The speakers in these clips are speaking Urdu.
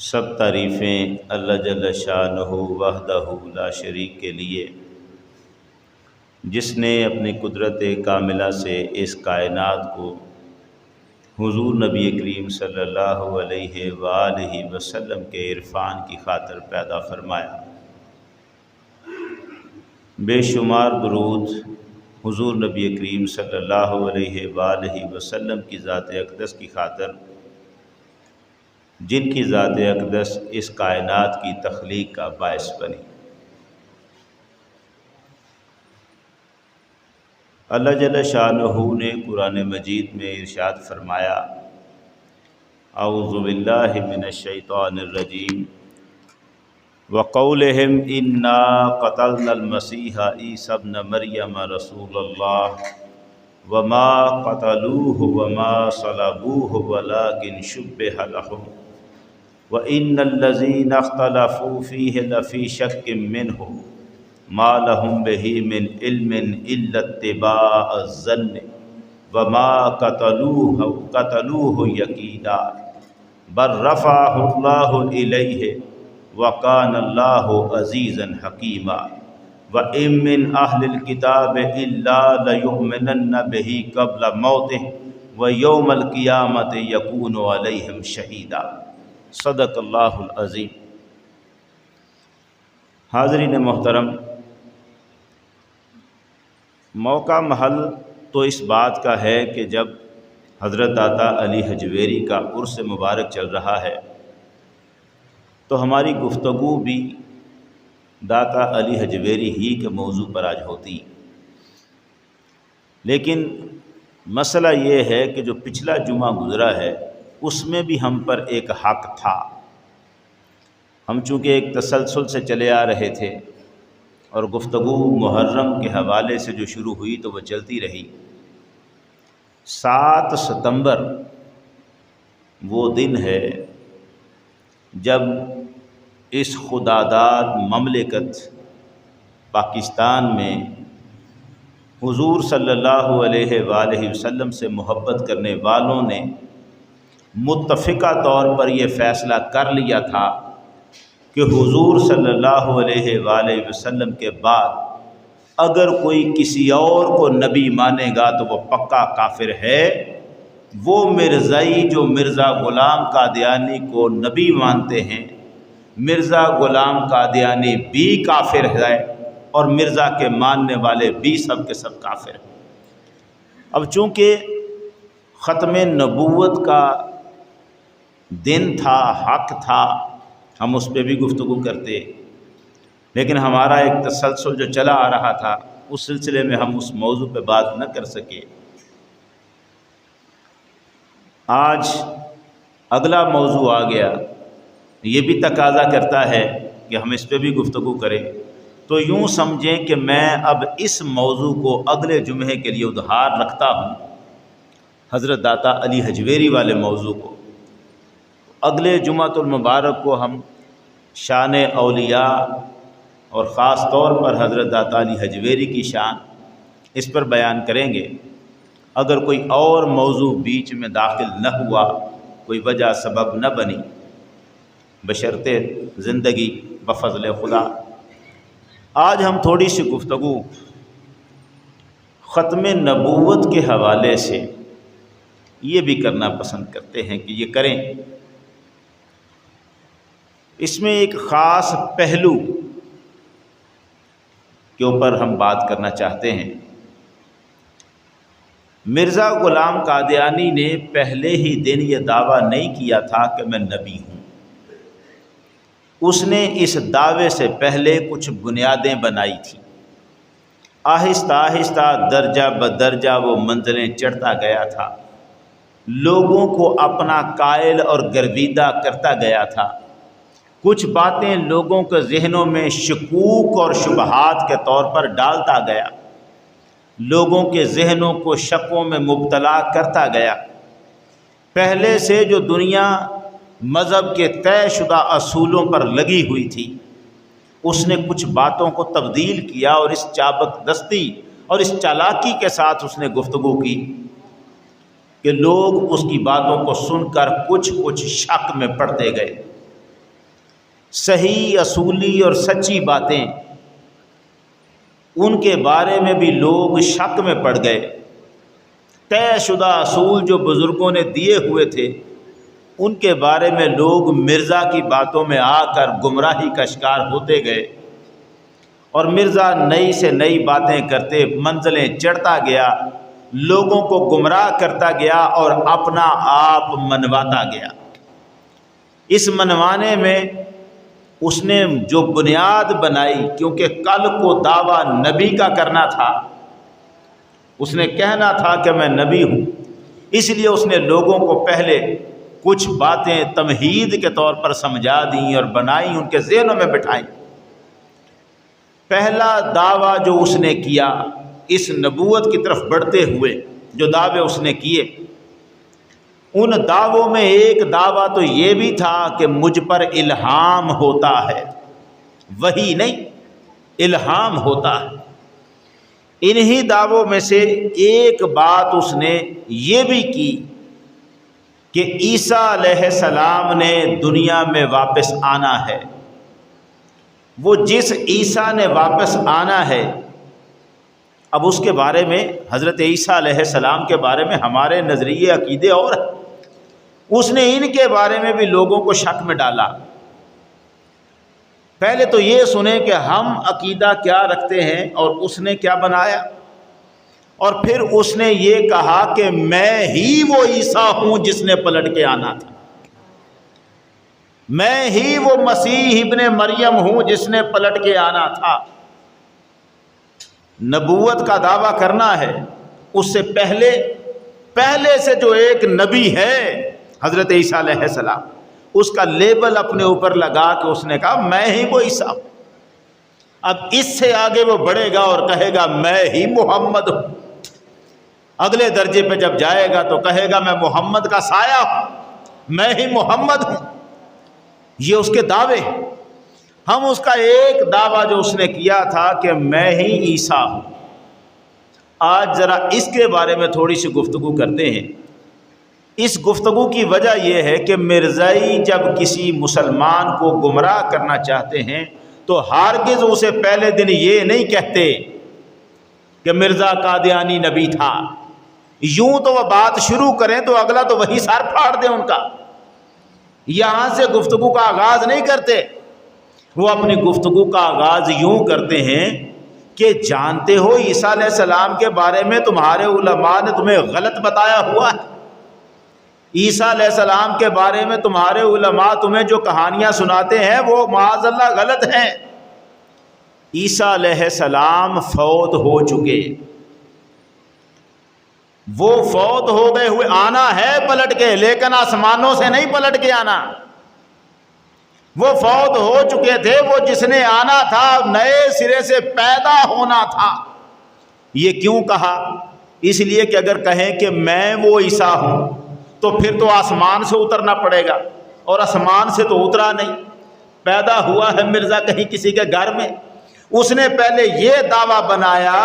سب تعریفیں اللہ جل شانہ وحدہ لا شریک کے لیے، جس نے اپنی قدرت کاملہ سے اس کائنات کو حضور نبی کریم صلی اللہ علیہ وآلہ وسلم کے عرفان کی خاطر پیدا فرمایا۔ بے شمار درود حضور نبی کریم صلی اللہ علیہ وآلہ وسلم کی ذات اقدس کی خاطر، جن کی ذات اقدس اس کائنات کی تخلیق کا باعث بنی۔ اللہ جل شانہ نے قرآن مجید میں ارشاد فرمایا، اعوذ باللہ من الشیطان الرجیم وقولہم انا قتلنا المسیح عیسی ابن مریم رسول اللہ وما قتلوہ وما صلبوہ ولکن شبہ لہم وَإِنَّ الَّذِينَ اخْتَلَفُوا فِيهِ لَفِي شَكٍّ مِّنْهُ مَا لَهُمْ بِهِ مِنْ عِلْمٍ إِلَّا اتِّبَاعَ الظَّنِّ وَمَا قَتَلُوهُ يَقِينًا بَلْ رَفَعَهُ اللَّهُ إِلَيْهِ وَكَانَ اللَّهُ عَزِيزًا حَكِيمًا وَإِن مِّنْ أَهْلِ الْكِتَابِ إِلَّا لَيُؤْمِنَنَّ بِهِ قَبْلَ مَوْتِهِ وَيَوْمَ الْقِيَامَةِ يَكُونُ عَلَيْهِمْ شَهِيدًا۔ صدق اللہ العظیم۔ حاضرین محترم، موقع محل تو اس بات کا ہے کہ جب حضرت داتا علی حجویری کا عرس مبارک چل رہا ہے تو ہماری گفتگو بھی داتا علی حجویری ہی کے موضوع پر آج ہوتی، لیکن مسئلہ یہ ہے کہ جو پچھلا جمعہ گزرا ہے اس میں بھی ہم پر ایک حق تھا۔ ہم چونکہ ایک تسلسل سے چلے آ رہے تھے اور گفتگو محرم کے حوالے سے جو شروع ہوئی تو وہ چلتی رہی۔ 7 ستمبر وہ دن ہے جب اس خداداد مملکت پاکستان میں حضور صلی اللہ علیہ وآلہ وسلم سے محبت کرنے والوں نے متفقہ طور پر یہ فیصلہ کر لیا تھا کہ حضور صلی اللہ علیہ وآلہ وسلم کے بعد اگر کوئی کسی اور کو نبی مانے گا تو وہ پکا کافر ہے۔ وہ مرزائی جو مرزا غلام قادیانی کو نبی مانتے ہیں، مرزا غلام قادیانی بھی کافر ہے اور مرزا کے ماننے والے بھی سب کے سب کافر ہیں۔ اب چونکہ ختم نبوت کا دن تھا، حق تھا، ہم اس پہ بھی گفتگو کرتے، لیکن ہمارا ایک تسلسل جو چلا آ رہا تھا اس سلسلے میں ہم اس موضوع پہ بات نہ کر سکے۔ آج اگلا موضوع آ گیا، یہ بھی تقاضا کرتا ہے کہ ہم اس پہ بھی گفتگو کریں، تو یوں سمجھیں کہ میں اب اس موضوع کو اگلے جمعے کے لیے ادھار رکھتا ہوں، حضرت داتا علی حجویری والے موضوع کو۔ اگلے جمعۃ المبارک کو ہم شان اولیاء اور خاص طور پر حضرت داتا علی حجویری کی شان اس پر بیان کریں گے۔ اگر کوئی اور موضوع بیچ میں داخل نہ ہوا، کوئی وجہ سبب نہ بنی، بشرطِ زندگی بفضل خدا، آج ہم تھوڑی سی گفتگو ختم نبوت کے حوالے سے یہ بھی کرنا پسند کرتے ہیں کہ یہ کریں۔ اس میں ایک خاص پہلو کے اوپر ہم بات کرنا چاہتے ہیں۔ مرزا غلام قادیانی نے پہلے ہی دن یہ دعویٰ نہیں کیا تھا کہ میں نبی ہوں۔ اس نے اس دعوے سے پہلے کچھ بنیادیں بنائی تھیں، آہستہ آہستہ درجہ بدرجہ وہ منزلیں چڑھتا گیا تھا، لوگوں کو اپنا قائل اور گرویدہ کرتا گیا تھا، کچھ باتیں لوگوں کے ذہنوں میں شکوک اور شبہات کے طور پر ڈالتا گیا، لوگوں کے ذہنوں کو شکوں میں مبتلا کرتا گیا۔ پہلے سے جو دنیا مذہب کے طے شدہ اصولوں پر لگی ہوئی تھی، اس نے کچھ باتوں کو تبدیل کیا اور اس چابک دستی اور اس چالاکی کے ساتھ اس نے گفتگو کی کہ لوگ اس کی باتوں کو سن کر کچھ شک میں پڑتے گئے۔ صحیح اصولی اور سچی باتیں، ان کے بارے میں بھی لوگ شک میں پڑ گئے۔ طے شدہ اصول جو بزرگوں نے دیے ہوئے تھے ان کے بارے میں لوگ مرزا کی باتوں میں آ کر گمراہی کا شکار ہوتے گئے، اور مرزا نئی سے نئی باتیں کرتے منزلیں چڑھتا گیا، لوگوں کو گمراہ کرتا گیا اور اپنا آپ منواتا گیا۔ اس منوانے میں اس نے جو بنیاد بنائی، کیونکہ کل کو دعویٰ نبی کا کرنا تھا، اس نے کہنا تھا کہ میں نبی ہوں، اس لیے اس نے لوگوں کو پہلے کچھ باتیں تمہید کے طور پر سمجھا دیں اور بنائیں، ان کے ذہنوں میں بٹھائیں۔ پہلا دعویٰ جو اس نے کیا اس نبوت کی طرف بڑھتے ہوئے، جو دعوے اس نے کیے، ان دعووں میں ایک دعویٰ تو یہ بھی تھا کہ مجھ پر الہام ہوتا ہے، وحی نہیں، الہام ہوتا ہے۔ انہی دعووں میں سے ایک بات اس نے یہ بھی کی کہ عیسیٰ علیہ السلام نے دنیا میں واپس آنا ہے۔ وہ جس عیسیٰ نے واپس آنا ہے، اب اس کے بارے میں، حضرت عیسیٰ علیہ السلام کے بارے میں ہمارے نظریے عقیدے اور اس نے ان کے بارے میں بھی لوگوں کو شک میں ڈالا۔ پہلے تو یہ سنیں کہ ہم عقیدہ کیا رکھتے ہیں اور اس نے کیا بنایا، اور پھر اس نے یہ کہا کہ میں ہی وہ عیسیٰ ہوں جس نے پلٹ کے آنا تھا، میں ہی وہ مسیح ابن مریم ہوں جس نے پلٹ کے آنا تھا۔ نبوت کا دعویٰ کرنا ہے، اس سے پہلے سے جو ایک نبی ہے حضرت عیسیٰ علیہ السلام، اس کا لیبل اپنے اوپر لگا کے اس نے کہا میں ہی وہ عیسیٰ ہوں۔ اب اس سے آگے وہ بڑھے گا اور کہے گا میں ہی محمد ہوں، اگلے درجے پہ جب جائے گا تو کہے گا میں محمد کا سایہ ہوں، میں ہی محمد ہوں۔ یہ اس کے دعوے ہیں۔ ہم اس کا ایک دعویٰ جو اس نے کیا تھا کہ میں ہی عیسیٰ ہوں، آج ذرا اس کے بارے میں تھوڑی سی گفتگو کرتے ہیں۔ اس گفتگو کی وجہ یہ ہے کہ مرزائی جب کسی مسلمان کو گمراہ کرنا چاہتے ہیں تو ہرگز اسے پہلے دن یہ نہیں کہتے کہ مرزا قادیانی نبی تھا۔ یوں تو وہ بات شروع کریں تو اگلا تو وہی سر پھاڑ دیں ان کا، یہاں سے گفتگو کا آغاز نہیں کرتے۔ وہ اپنی گفتگو کا آغاز یوں کرتے ہیں کہ جانتے ہو عیسیٰ علیہ السلام کے بارے میں تمہارے علماء نے تمہیں غلط بتایا ہوا ہے، عیسیٰ علیہ السلام کے بارے میں تمہارے علماء تمہیں جو کہانیاں سناتے ہیں وہ معاذ اللہ غلط ہیں۔ عیسیٰ علیہ السلام فوت ہو چکے، وہ فوت ہو گئے ہوئے، آنا ہے پلٹ کے، لیکن آسمانوں سے نہیں پلٹ کے آنا۔ وہ فوت ہو چکے تھے، وہ جس نے آنا تھا نئے سرے سے پیدا ہونا تھا۔ یہ کیوں کہا؟ اس لیے کہ اگر کہیں کہ میں وہ عیسیٰ ہوں تو پھر تو آسمان سے اترنا پڑے گا، اور آسمان سے تو اترا نہیں، پیدا ہوا ہے مرزا کہیں کسی کے گھر میں۔ اس نے پہلے یہ دعویٰ بنایا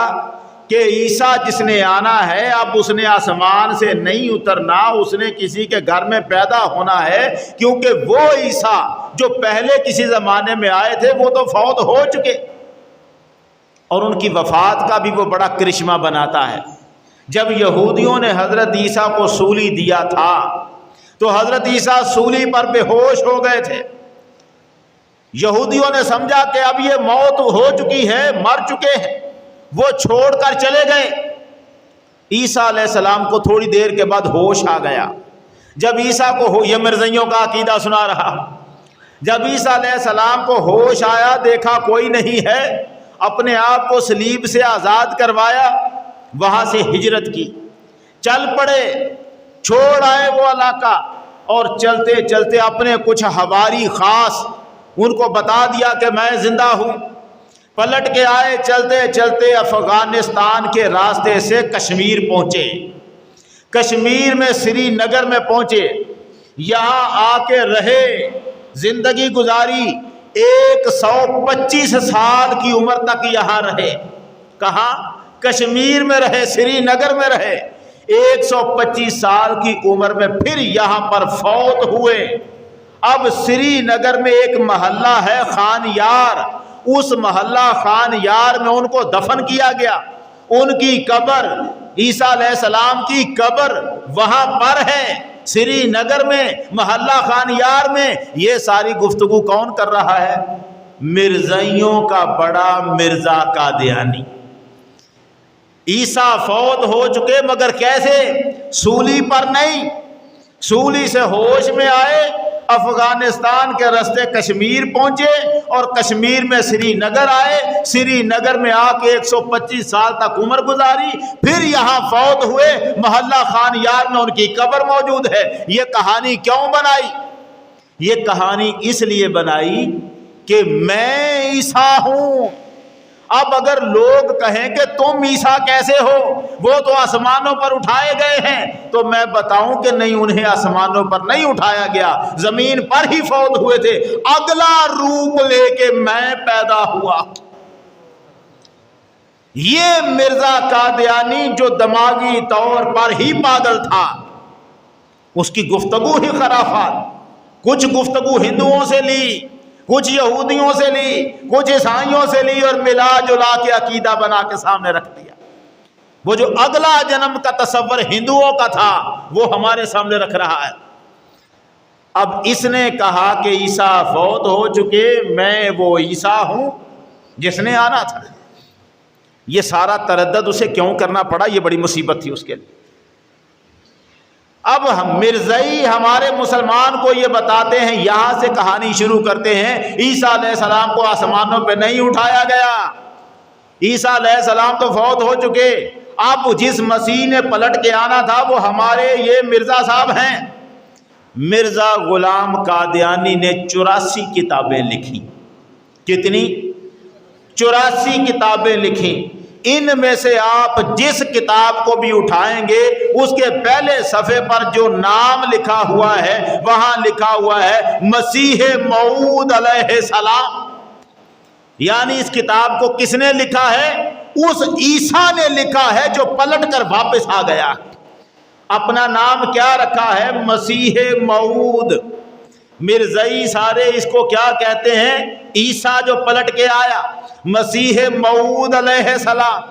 کہ عیسیٰ جس نے آنا ہے اب اس نے آسمان سے نہیں اترنا، اس نے کسی کے گھر میں پیدا ہونا ہے، کیونکہ وہ عیسیٰ جو پہلے کسی زمانے میں آئے تھے وہ تو فوت ہو چکے۔ اور ان کی وفات کا بھی وہ بڑا کرشمہ بناتا ہے۔ جب یہودیوں نے حضرت عیسیٰ کو سولی دیا تھا تو حضرت عیسیٰ سولی پر بے ہوش ہو گئے تھے۔ یہودیوں نے سمجھا کہ اب یہ موت ہو چکی ہے، مر چکے ہیں، وہ چھوڑ کر چلے گئے۔ عیسیٰ علیہ السلام کو تھوڑی دیر کے بعد ہوش آ گیا۔ جب عیسیٰ کو یہ مرزائیوں کا عقیدہ سنا رہا، جب عیسیٰ علیہ السلام کو ہوش آیا، دیکھا کوئی نہیں ہے، اپنے آپ کو صلیب سے آزاد کروایا، وہاں سے ہجرت کی، چل پڑے، چھوڑ آئے وہ علاقہ، اور چلتے چلتے اپنے کچھ حواری خاص ان کو بتا دیا کہ میں زندہ ہوں۔ پلٹ کے آئے، چلتے چلتے افغانستان کے راستے سے کشمیر پہنچے، کشمیر میں سری نگر میں پہنچے، یہاں آ کے رہے، زندگی گزاری، 125 سال کی عمر تک یہاں رہے۔ کہاں؟ کشمیر میں رہے، سری نگر میں رہے، 125 سال کی عمر میں پھر یہاں پر فوت ہوئے۔ اب سری نگر میں ایک محلہ ہے خان یار، اس محلہ خان یار میں ان کو دفن کیا گیا، ان کی قبر، عیسیٰ علیہ السلام کی قبر وہاں پر ہے سری نگر میں محلہ خان یار میں۔ یہ ساری گفتگو کون کر رہا ہے؟ مرزائیوں کا بڑا مرزا قادیانی۔ عیسیٰ فوت ہو چکے مگر کیسے؟ سولی پر نہیں، سولی سے ہوش میں آئے، افغانستان کے راستے کشمیر پہنچے اور کشمیر میں سری نگر آئے، سری نگر میں آ کے 125 سال تک عمر گزاری، پھر یہاں فوت ہوئے، محلہ خان یار میں ان کی قبر موجود ہے۔ یہ کہانی کیوں بنائی؟ یہ کہانی اس لیے بنائی کہ میں عیسیٰ ہوں۔ اب اگر لوگ کہیں کہ تم عیسیٰ کیسے ہو، وہ تو آسمانوں پر اٹھائے گئے ہیں، تو میں بتاؤں کہ نہیں، انہیں آسمانوں پر نہیں اٹھایا گیا، زمین پر ہی فوت ہوئے تھے، اگلا روپ لے کے میں پیدا ہوا۔ یہ مرزا قادیانی جو دماغی طور پر ہی پاگل تھا، اس کی گفتگو ہی خرافات، کچھ گفتگو ہندوؤں سے لی، کچھ یہودیوں سے لی، کچھ عیسائیوں سے لی، اور ملا جلا کے عقیدہ بنا کے سامنے رکھ دیا۔ وہ جو اگلا جنم کا تصور ہندوؤں کا تھا وہ ہمارے سامنے رکھ رہا ہے۔ اب اس نے کہا کہ عیسیٰ فوت ہو چکے، میں وہ عیسیٰ ہوں جس نے آنا تھا۔ یہ سارا تردد اسے کیوں کرنا پڑا؟ یہ بڑی مصیبت تھی اس کے لیے۔ اب مرزائی ہمارے مسلمان کو یہ بتاتے ہیں، یہاں سے کہانی شروع کرتے ہیں، عیسیٰ علیہ السلام کو آسمانوں پہ نہیں اٹھایا گیا، عیسیٰ علیہ السلام تو فوت ہو چکے، اب جس مسیح نے پلٹ کے آنا تھا وہ ہمارے یہ مرزا صاحب ہیں۔ مرزا غلام قادیانی نے 84 کتابیں لکھی۔ کتنی؟ 84 کتابیں لکھی۔ ان میں سے آپ جس کتاب کو بھی اٹھائیں گے اس کے پہلے صفحے پر جو نام لکھا ہوا ہے وہاں لکھا ہوا ہے مسیح موعود علیہ السلام۔ یعنی اس کتاب کو کس نے لکھا ہے؟ اس عیسیٰ نے لکھا ہے جو پلٹ کر واپس آ گیا۔ اپنا نام کیا رکھا ہے؟ مسیح موعود۔ مرزائی سارے اس کو کیا کہتے ہیں؟ عیسیٰ جو پلٹ کے آیا، مسیح موعود علیہ السلام۔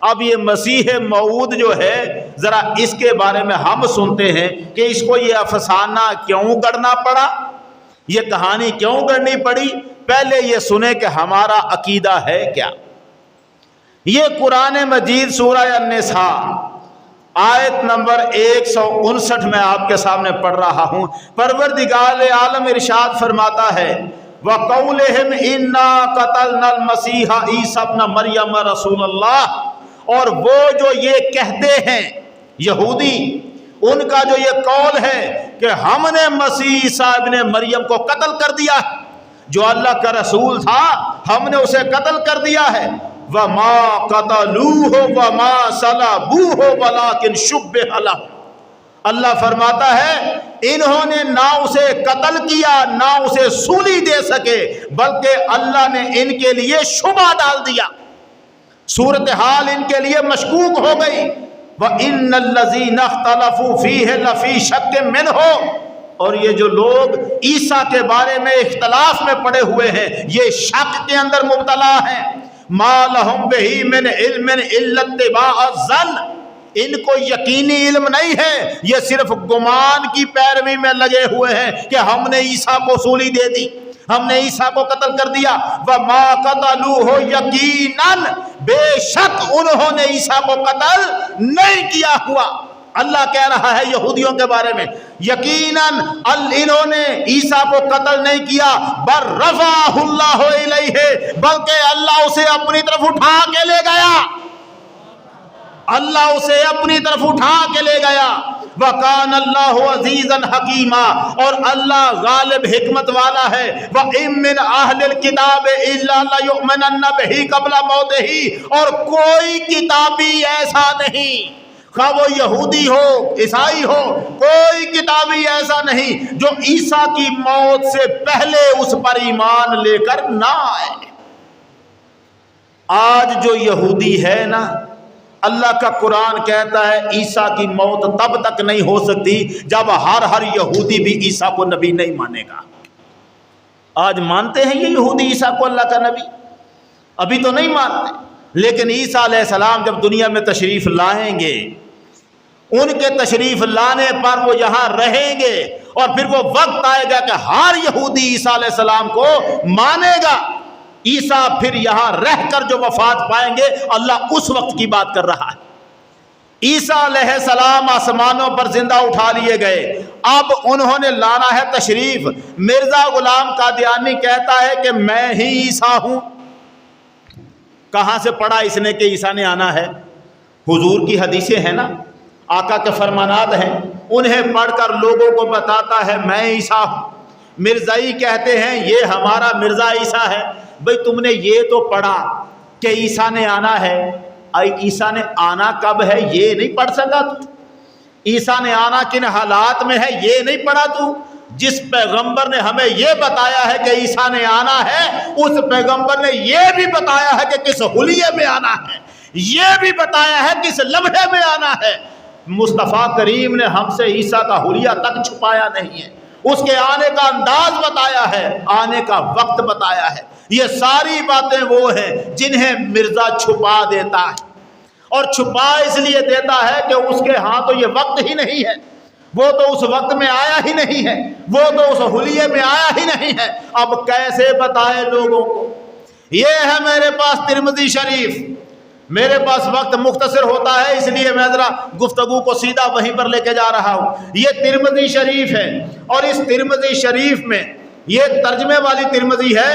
اب یہ مسیح موعود جو ہے، ذرا اس کے بارے میں ہم سنتے ہیں کہ اس کو یہ افسانہ کیوں گڑنا پڑا، یہ کہانی کیوں گڑنی پڑی۔ پہلے یہ سنیں کہ ہمارا عقیدہ ہے کیا۔ یہ قرآن مجید سورہ النساء آیت نمبر 159 میں آپ کے سامنے پڑھ رہا ہوں۔ پروردگار عالم ارشاد فرماتا ہے وَقَوْلِهِمْ إِنَّا قَتَلْنَا الْمَسِيحَ عِيسَى ابْنَ مَرْيَمَ رَسُولَ اللَّهِ، اور وہ جو یہ کہتے ہیں یہودی، ان کا جو یہ قول ہے کہ ہم نے مسیح عیسیٰ ابن مریم کو قتل کر دیا ہے، جو اللہ کا رسول تھا ہم نے اسے قتل کر دیا ہے۔ وَمَا قَتَلُوهُ وَمَا صَلَبُوهُ وَلَكِنْ شُبِّهَ لَهُمْ۔ اللہ فرماتا ہے انہوں نے نہ اسے قتل کیا نہ اسے سولی دے سکے، بلکہ اللہ نے ان کے لیے شبہ ڈال دیا، صورتحال ان کے لیے مشکوک ہو گئی۔ وَإِنَّ الَّذِينَ اخْتَلَفُوا فِيهِ لَفِي شَكٍّ مِّنْهُ، اور یہ جو لوگ عیسیٰ کے بارے میں اختلاف میں پڑے ہوئے ہیں یہ شک کے اندر مبتلا ہیں۔ مَا لَهُمْ بِهِ مِنْ عِلْمٍ إِلَّا اتِّبَاعَ الظَّنِّ، ان کو یقینی علم نہیں ہے، یہ صرف گمان کی پیروی میں لگے ہوئے ہیں کہ ہم نے عیسیٰ کو سولی دے دی، ہم نے عیسیٰ کو قتل کر دیا۔ وَمَا قَتَلُوهُ یقیناً، بے شک انہوں نے عیسیٰ کو قتل نہیں کیا ہوا۔ اللہ کہہ رہا ہے یہودیوں کے بارے میں یقیناً انہوں نے عیسیٰ کو قتل نہیں کیا، بل رفعہ اللہ الیہ، بلکہ اللہ اسے اپنی طرف اٹھا کے لے گیا، اللہ اسے اپنی طرف اٹھا کے لے گیا۔ وَقَانَ اللَّهُ عَزِيزًا حَكِيمًا، اور اللہ غالب حکمت والا ہے۔ وَإِن مِّنْ أَهْلِ الْكِتَابِ إِلَّا لَيُؤْمِنَنَّ بِهِ قَبْلَ مَوْتِهِ، اور کوئی کتابی ایسا نہیں، خواہ وہ یہودی ہو عیسائی ہو، کوئی کتابی ایسا نہیں جو عیسیٰ کی موت سے پہلے اس پر ایمان لے کر نہ آئے۔ آج جو یہودی ہے نا، اللہ کا قرآن کہتا ہے عیسیٰ کی موت تب تک نہیں ہو سکتی جب ہر یہودی بھی عیسیٰ کو نبی نہیں مانے گا۔ آج مانتے ہیں یہ یہودی عیسیٰ کو اللہ کا نبی؟ ابھی تو نہیں مانتے، لیکن عیسیٰ علیہ السلام جب دنیا میں تشریف لائیں گے، ان کے تشریف لانے پر وہ یہاں رہیں گے، اور پھر وہ وقت آئے گا کہ ہر یہودی عیسیٰ علیہ السلام کو مانے گا۔ عیسیٰ پھر یہاں رہ کر جو وفات پائیں گے، اللہ اس وقت کی بات کر رہا ہے۔ عیسیٰ علیہ السلام آسمانوں پر زندہ اٹھا لیے گئے، اب انہوں نے لانا ہے تشریف۔ مرزا غلام قادیانی کہتا ہے کہ میں ہی عیسیٰ ہوں۔ کہاں سے پڑھا اس نے کہ عیسیٰ نے آنا ہے؟ حضور کی حدیثیں ہیں نا، آقا کے فرمانات ہیں، انہیں پڑھ کر لوگوں کو بتاتا ہے میں عیسیٰ ہوں۔ مرزائی کہتے ہیں یہ ہمارا مرزا عیسیٰ ہے۔ بھئی تم نے یہ تو پڑھا کہ عیسیٰ نے آنا ہے، عیسیٰ نے آنا کب ہے یہ نہیں پڑھ سکا تو؟ عیسیٰ نے آنا کن حالات میں ہے یہ نہیں پڑھا تو؟ جس پیغمبر نے ہمیں یہ بتایا ہے کہ عیسیٰ نے آنا ہے، اس پیغمبر نے یہ بھی بتایا ہے کہ کس حلیے میں آنا ہے، یہ بھی بتایا ہے کس لمحے میں آنا ہے۔ مصطفیٰ کریم نے ہم سے عیسیٰ کا حلیہ تک چھپایا نہیں ہے، اس کے آنے کا انداز بتایا ہے، آنے کا وقت بتایا ہے۔ یہ ساری باتیں وہ ہیں جنہیں مرزا چھپا دیتا ہے، اور چھپا اس لیے دیتا ہے کہ اس کے ہاں تو یہ وقت ہی نہیں ہے، وہ تو اس وقت میں آیا ہی نہیں ہے، وہ تو اس حلیے میں آیا ہی نہیں ہے۔ اب کیسے بتائے لوگوں کو؟ یہ ہے میرے پاس ترمذی شریف، میرے پاس وقت مختصر ہوتا ہے اس لیے میں ذرا گفتگو کو سیدھا وہیں پر لے کے جا رہا ہوں۔ یہ ترمذی شریف ہے، اور اس ترمذی شریف میں یہ ترجمے والی ترمذی ہے،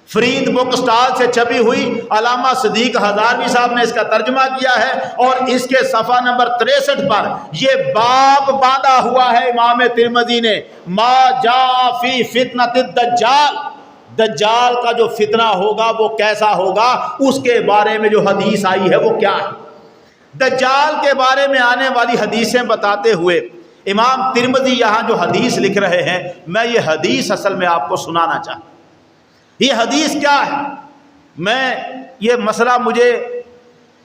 فرید بک سٹال سے چھپی ہوئی، علامہ صدیق ہزاروی صاحب نے اس کا ترجمہ کیا ہے، اور اس کے صفحہ نمبر 63 پر یہ باب باندھا ہوا ہے امام ترمذی نے، ما جاء فی فتنۃ الدجال، دجال کا جو فتنہ ہوگا وہ کیسا ہوگا، اس کے بارے میں جو حدیث آئی ہے وہ کیا ہے۔ دجال کے بارے میں آنے والی حدیثیں بتاتے ہوئے امام ترمذی یہاں جو حدیث لکھ رہے ہیں، میں یہ حدیث اصل میں آپ کو سنانا چاہتا ہوں۔ یہ حدیث کیا ہے؟ میں یہ مسئلہ مجھے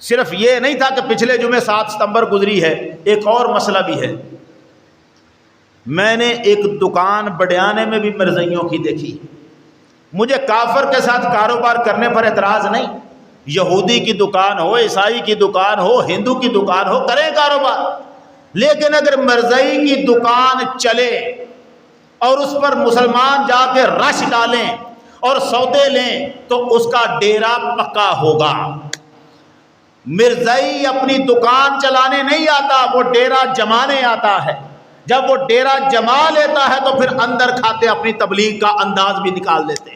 صرف یہ نہیں تھا کہ پچھلے جمعے 7 ستمبر گزری ہے، ایک اور مسئلہ بھی ہے۔ میں نے ایک دکان بڈیانے میں بھی مرزائیوں کی دیکھی۔ مجھے کافر کے ساتھ کاروبار کرنے پر اعتراض نہیں، یہودی کی دکان ہو، عیسائی کی دکان ہو، ہندو کی دکان ہو، کریں کاروبار، لیکن اگر مرزائی کی دکان چلے اور اس پر مسلمان جا کے رش ڈالیں اور سودے لیں تو اس کا ڈیرا پکا ہوگا۔ مرزائی اپنی دکان چلانے نہیں آتا، وہ ڈیرا جمانے آتا ہے۔ جب وہ ڈیرا جما لیتا ہے تو پھر اندر کھاتے اپنی تبلیغ کا انداز بھی نکال دیتے ہیں۔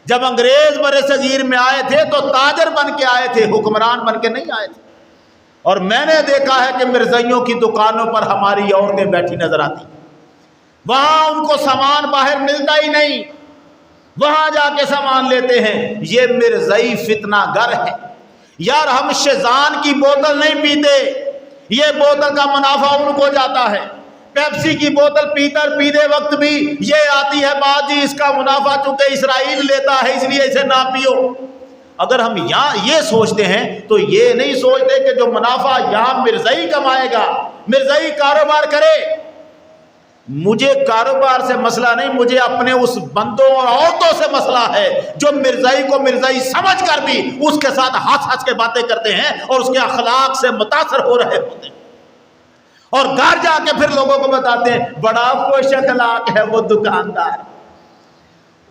جب انگریز برِ صغیر میں آئے تھے تو تاجر بن کے آئے تھے، حکمران بن کے نہیں آئے تھے۔ اور میں نے دیکھا ہے کہ مرزائیوں کی دکانوں پر ہماری عورتیں بیٹھی نظر آتی، وہاں ان کو سامان باہر ملتا ہی نہیں، وہاں جا کے سامان لیتے ہیں۔ یہ مرزائی فتنہ گر ہے۔ یار ہم شیزان کی بوتل نہیں پیتے، یہ بوتل کا منافع ان کو جاتا ہے۔ پیپسی کی بوتل پیتے وقت بھی یہ آتی ہے بات، جی اس کا منافع چونکہ اسرائیل لیتا ہے اس لیے اسے نہ پیو۔ اگر ہم یہاں یہ سوچتے ہیں تو یہ نہیں سوچتے کہ جو منافع یہاں مرزائی کمائے گا، مرزائی کاروبار کرے۔ مجھے کاروبار سے مسئلہ نہیں، مجھے اپنے اس بندوں اور عورتوں سے مسئلہ ہے جو مرزائی کو مرزائی سمجھ کر بھی اس کے ساتھ ہنس کے باتیں کرتے ہیں اور اس کے اخلاق سے متاثر ہو رہے ہوتے ہیں، اور گھر جا کے پھر لوگوں کو بتاتے ہیں بڑا خوش اخلاق ہے وہ دکاندار،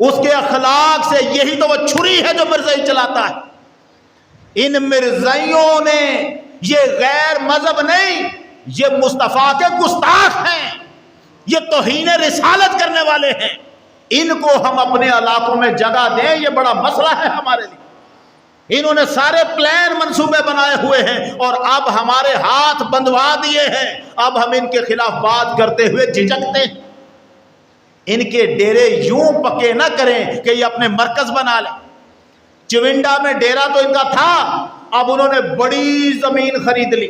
اس کے اخلاق سے یہی تو وہ چھری ہے جو مرزائی چلاتا ہے۔ ان مرزائیوں نے یہ غیر مذہب نہیں، یہ مصطفیٰ کے گستاخ ہیں، یہ توہین رسالت کرنے والے ہیں۔ ان کو ہم اپنے علاقوں میں جگہ دیں، یہ بڑا مسئلہ ہے ہمارے لیے۔ انہوں نے سارے پلان منصوبے بنائے ہوئے ہیں اور اب ہمارے ہاتھ بندھوا دیے ہیں، اب ہم ان کے خلاف بات کرتے ہوئے جھجکتے ہیں۔ ان کے ڈیرے یوں پکے نہ کریں کہ یہ اپنے مرکز بنا لیں۔ چونڈا میں ڈیرا تو ان کا تھا، اب انہوں نے بڑی زمین خرید لی،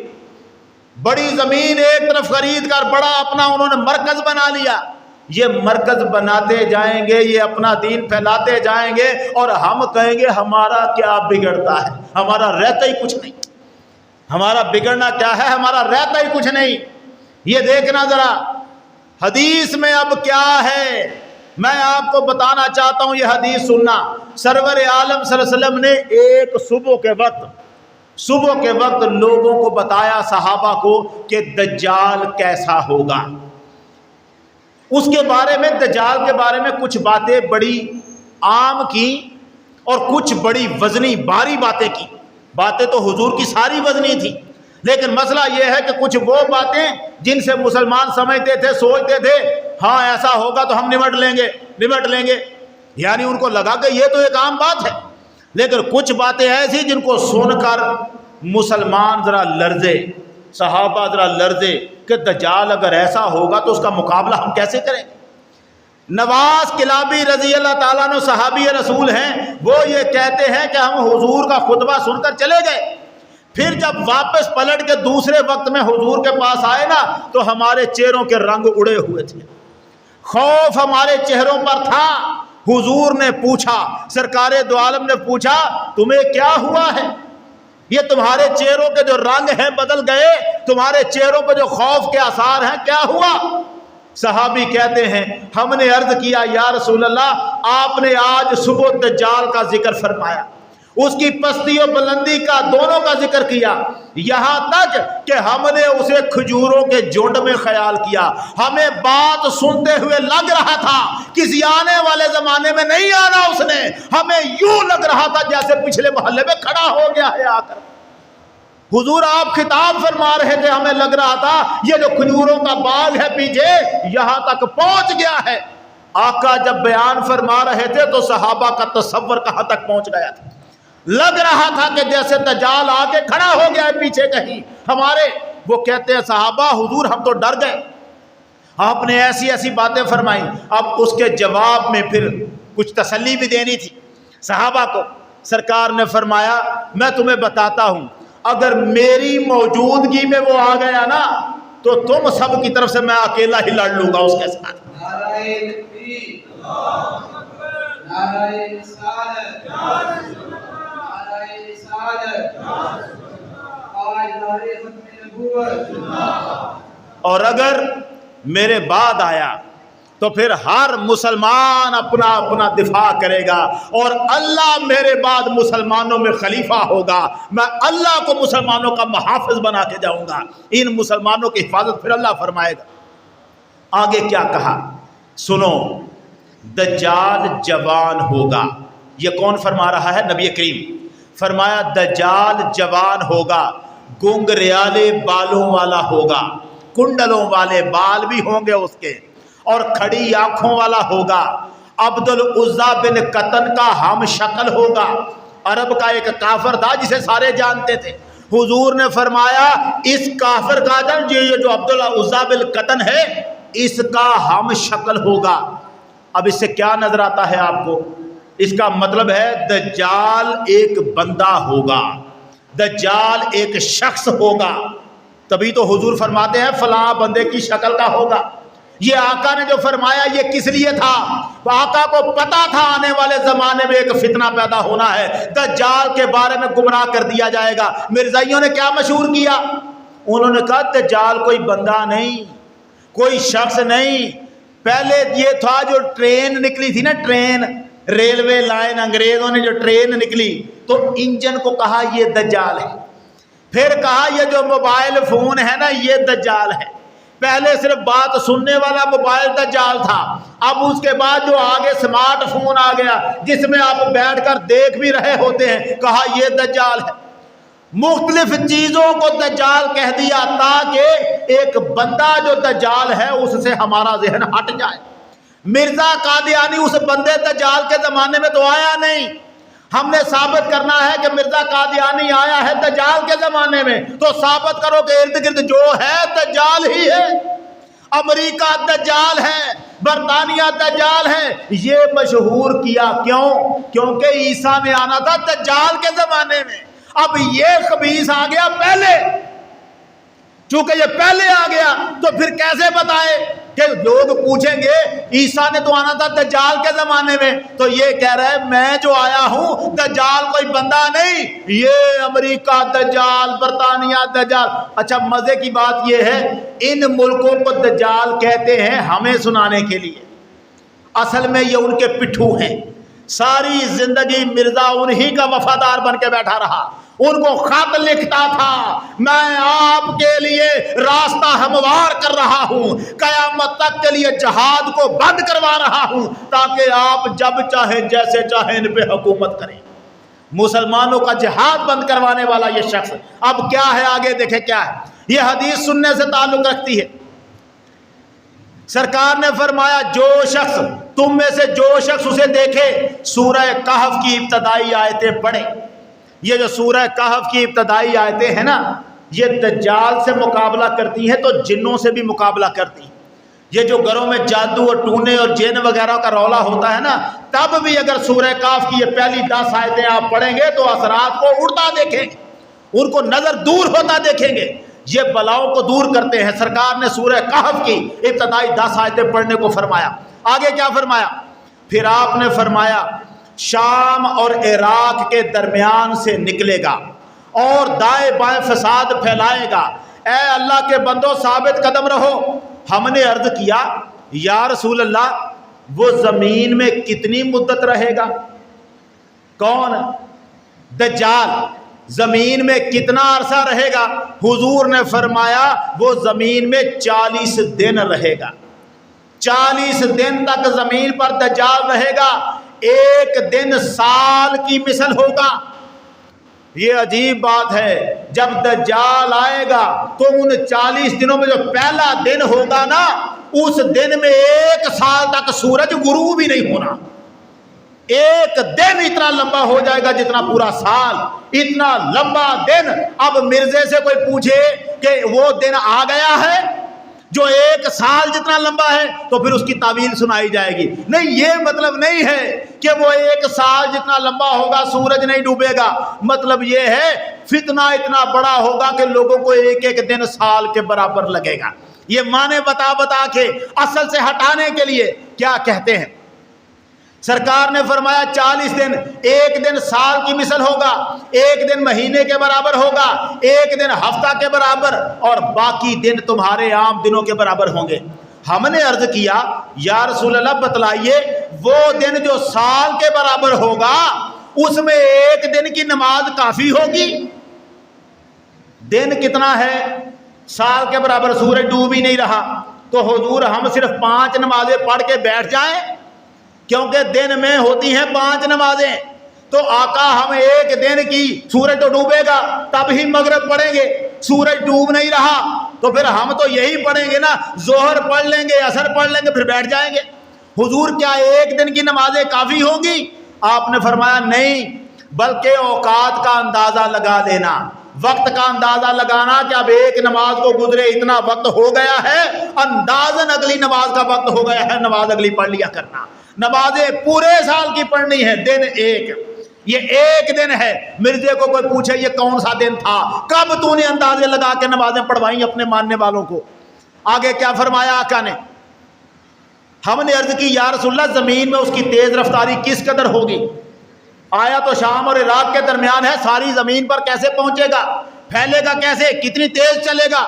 بڑی زمین ایک طرف خرید کر بڑا اپنا انہوں نے مرکز بنا لیا۔ یہ مرکز بناتے جائیں گے، یہ اپنا دین پھیلاتے جائیں گے، اور ہم کہیں گے ہمارا کیا بگڑتا ہے، ہمارا رہتا ہی کچھ نہیں۔ ہمارا بگڑنا کیا ہے، ہمارا رہتا ہی کچھ نہیں۔ یہ دیکھنا ذرا حدیث میں اب کیا ہے، میں آپ کو بتانا چاہتا ہوں، یہ حدیث سننا، سرور عالم صلی اللہ علیہ وسلم نے ایک صبح کے وقت لوگوں کو بتایا، صحابہ کو، کہ دجال کیسا ہوگا۔ اس کے بارے میں، دجال کے بارے میں کچھ باتیں بڑی عام کی اور کچھ بڑی وزنی بھاری باتیں کی۔ باتیں تو حضور کی ساری وزنی تھی، لیکن مسئلہ یہ ہے کہ کچھ وہ باتیں جن سے مسلمان سمجھتے تھے، سوچتے تھے ہاں ایسا ہوگا تو ہم نمٹ لیں گے، یعنی ان کو لگا کہ یہ تو ایک عام بات ہے، لیکن کچھ باتیں ایسی جن کو سن کر مسلمان ذرا لرزے، صحابہ ذرا لرزے کہ دجال اگر ایسا ہوگا تو اس کا مقابلہ ہم کیسے کریں۔ نواز کلابی رضی اللہ تعالیٰ عنہ صحابی رسول ہیں، وہ یہ کہتے ہیں کہ ہم حضور کا خطبہ سن کر چلے گئے، پھر جب واپس پلٹ کے دوسرے وقت میں حضور کے پاس آئے نا تو ہمارے چہروں کے رنگ اڑے ہوئے تھے، خوف ہمارے چہروں پر تھا۔ حضور نے پوچھا، سرکار دو عالم نے پوچھا تمہیں کیا ہوا ہے؟ یہ تمہارے چہروں کے جو رنگ ہیں بدل گئے، تمہارے چہروں پہ جو خوف کے آثار ہیں، کیا ہوا؟ صحابی کہتے ہیں ہم نے عرض کیا یا رسول اللہ آپ نے آج صبح دجال کا ذکر فرمایا، اس کی پستی و بلندی کا دونوں کا ذکر کیا، یہاں تک کہ ہم نے اسے کھجوروں کے جھنڈ میں خیال کیا، ہمیں بات سنتے ہوئے لگ رہا تھا کسی آنے والے زمانے میں نہیں آنا اس نے، ہمیں یوں لگ رہا تھا جیسے پچھلے محلے میں کھڑا ہو گیا ہے آ کر۔ حضور آپ خطاب فرما رہے تھے، ہمیں لگ رہا تھا یہ جو کھجوروں کا باغ ہے پیچھے یہاں تک پہنچ گیا ہے۔ آقا جب بیان فرما رہے تھے تو صحابہ کا تصور کہاں تک پہنچ گیا تھا، لگ رہا تھا کہ جیسے دجال آ کے کھڑا ہو گیا ہے پیچھے کہیں ہمارے۔ وہ کہتے ہیں صحابہ حضور ہم تو ڈر گئے، آپ نے ایسی ایسی باتیں فرمائی۔ اب اس کے جواب میں پھر کچھ تسلی بھی دینی تھی صحابہ کو۔ سرکار نے فرمایا میں تمہیں بتاتا ہوں، اگر میری موجودگی میں وہ آ گیا نا تو تم سب کی طرف سے میں اکیلا ہی لڑ لوں گا اس کے ساتھ۔ اور اگر میرے بعد آیا تو پھر ہر مسلمان اپنا اپنا دفاع کرے گا، اور اللہ میرے بعد مسلمانوں میں خلیفہ ہوگا، میں اللہ کو مسلمانوں کا محافظ بنا کے جاؤں گا، ان مسلمانوں کی حفاظت پھر اللہ فرمائے گا۔ آگے کیا کہا سنو، دجال جوان ہوگا۔ یہ کون فرما رہا ہے؟ نبی کریم۔ فرمایا دجال جوان ہوگا، گنگریالے بالوں والا ہوگا، کنڈلوں والے بال بھی ہوں گے اس کے، اور کھڑی آنکھوں والا ہوگا، عبد العزیٰ بن قطن کا ہم شکل ہوگا، عرب کا ایک کافر تھا جسے سارے جانتے تھے۔ حضور نے فرمایا اس کافر کا یہ جو عبد العزیٰ بن قطن ہے اس کا ہم شکل ہوگا۔ اب اس سے کیا نظر آتا ہے آپ کو؟ اس کا مطلب ہے دجال ایک بندہ ہوگا، دجال ایک شخص ہوگا، تبھی تو حضور فرماتے ہیں فلاں بندے کی شکل کا ہوگا۔ یہ آقا نے جو فرمایا یہ کس لیے تھا؟ آقا کو پتا تھا آنے والے زمانے میں ایک فتنہ پیدا ہونا ہے، دجال کے بارے میں گمراہ کر دیا جائے گا۔ مرزائیوں نے کیا مشہور کیا؟ انہوں نے کہا دجال کوئی بندہ نہیں، کوئی شخص نہیں، پہلے یہ تھا جو ٹرین نکلی تھی نا، ٹرین ریلوے لائن، انگریزوں نے جو ٹرین نکلی تو انجن کو کہا یہ دجال ہے، پھر کہا یہ جو موبائل فون ہے نا یہ دجال ہے۔ پہلے صرف بات سننے والا موبائل دجال تھا، اب اس کے بعد جو آگے سمارٹ فون آ گیا جس میں آپ بیٹھ کر دیکھ بھی رہے ہوتے ہیں، کہا یہ دجال ہے۔ مختلف چیزوں کو دجال کہہ دیا تاکہ ایک بندہ جو دجال ہے اس سے ہمارا ذہن ہٹ جائے۔ مرزا قادیانی اس بندے دجال کے زمانے میں تو آیا نہیں، ہم نے ثابت کرنا ہے کہ مرزا قادیانی آیا ہے دجال کے زمانے میں، تو ثابت کرو کہ ارد گرد جو ہے دجال ہی ہے۔ امریکہ دجال ہے، برطانیہ دجال ہے، یہ مشہور کیا کیوں؟ کیونکہ عیسیٰ میں آنا تھا دجال کے زمانے میں، اب یہ خبیث آ گیا پہلے، چونکہ یہ پہلے آ گیا تو پھر کیسے بتائے کہ لوگ پوچھیں گے عیسیٰ نے تو آنا تھا دجال کے زمانے میں، تو یہ کہہ رہا ہے میں جو آیا ہوں دجال کوئی بندہ نہیں، یہ امریکہ دجال، برطانیہ دجال۔ اچھا مزے کی بات یہ ہے ان ملکوں کو دجال کہتے ہیں ہمیں سنانے کے لیے، اصل میں یہ ان کے پٹھو ہیں. ساری زندگی مرزا انہی کا وفادار بن کے بیٹھا رہا. ان کو خط لکھتا تھا میں آپ کے لیے راستہ ہموار کر رہا ہوں, قیامت تک کے لیے جہاد کو بند کروا رہا ہوں تاکہ آپ جب چاہیں جیسے چاہیں ان پہ حکومت کریں. مسلمانوں کا جہاد بند کروانے والا یہ شخص اب کیا ہے, آگے دیکھیں کیا ہے. یہ حدیث سننے سے تعلق رکھتی ہے. سرکار نے فرمایا جو شخص تم میں سے جو شخص اسے دیکھے سورہ کہف کی ابتدائی آیتیں پڑھے. یہ جو سورہ کہف کی ابتدائی آیتیں ہیں نا, یہ دجال سے مقابلہ کرتی ہیں تو جنوں سے بھی مقابلہ کرتی ہیں. یہ جو گھروں میں جادو اور ٹونے اور جن وغیرہ کا رولا ہوتا ہے نا, تب بھی اگر سورہ کہف کی یہ پہلی 10 آیتیں آپ پڑھیں گے تو اثرات کو اڑتا دیکھیں گے, ان کو نظر دور ہوتا دیکھیں گے. یہ بلاؤں کو دور کرتے ہیں. سرکار نے سورہ کہف کی ابتدائی 10 آیتیں پڑھنے کو فرمایا. آگے کیا فرمایا؟ پھر آپ نے فرمایا شام اور عراق کے درمیان سے نکلے گا اور دائیں بائیں فساد پھیلائے گا. اے اللہ کے بندو ثابت قدم رہو. ہم نے عرض کیا یا رسول اللہ وہ زمین میں کتنی مدت رہے گا؟ کون؟ دجال زمین میں کتنا عرصہ رہے گا؟ حضور نے فرمایا وہ زمین میں 40 دن رہے گا. 40 دن تک زمین پر دجال رہے گا. ایک دن سال کی مثل ہوگا. یہ عجیب بات ہے, جب دجال آئے گا تو ان 40 دنوں میں جو پہلا دن ہوگا نا, اس دن میں 1 سال تک سورج غروب ہی نہیں ہونا. ایک دن اتنا لمبا ہو جائے گا جتنا پورا سال. اتنا لمبا دن. اب مرزے سے کوئی پوچھے کہ وہ دن آ گیا ہے جو 1 سال جتنا لمبا ہے, تو پھر اس کی تعویل سنائی جائے گی. نہیں, یہ مطلب نہیں ہے کہ وہ 1 سال جتنا لمبا ہوگا سورج نہیں ڈوبے گا. مطلب یہ ہے فتنہ اتنا بڑا ہوگا کہ لوگوں کو ایک دن سال کے برابر لگے گا. یہ معنی بتا بتا کے اصل سے ہٹانے کے لیے کیا کہتے ہیں. سرکار نے فرمایا 40 دن, ایک دن سال کی مثل ہوگا, ایک دن مہینے کے برابر ہوگا, ایک دن ہفتہ کے برابر, اور باقی دن تمہارے عام دنوں کے برابر ہوں گے. ہم نے عرض کیا یا رسول اللہ بتلائیے وہ دن جو سال کے برابر ہوگا اس میں ایک دن کی نماز کافی ہوگی؟ دن کتنا ہے؟ سال کے برابر. سورج ڈوب ہی نہیں رہا تو حضور ہم صرف 5 نمازیں پڑھ کے بیٹھ جائیں, کیونکہ دن میں ہوتی ہیں 5 نمازیں. تو آقا ہم ایک دن کی, سورج تو ڈوبے گا تب ہی مغرب پڑھیں گے, سورج ڈوب نہیں رہا تو پھر ہم تو یہی پڑھیں گے نا, ظہر پڑھ لیں گے, عصر پڑھ لیں گے, پھر بیٹھ جائیں گے. حضور کیا ایک دن کی نمازیں کافی ہوں گی؟ آپ نے فرمایا نہیں, بلکہ اوقات کا اندازہ لگا لینا, وقت کا اندازہ لگانا کہ اب ایک نماز کو گزرے اتنا وقت ہو گیا ہے, اندازاً اگلی نماز کا وقت ہو گیا ہے, نماز اگلی پڑھ لیا کرنا. نمازیں پورے سال کی پڑھنی ہے, دن ایک. یہ ایک دن ہے. مرزے کو کوئی پوچھے یہ کون سا دن تھا, کب تو نے اندازے لگا کے نمازیں پڑھوائیں اپنے ماننے والوں کو؟ آگے کیا فرمایا آقا نے؟ ہم نے عرض کی یا رسول اللہ زمین میں اس کی تیز رفتاری کس قدر ہوگی؟ آیا تو شام اور عراق کے درمیان ہے, ساری زمین پر کیسے پہنچے گا, پھیلے گا کیسے, کتنی تیز چلے گا؟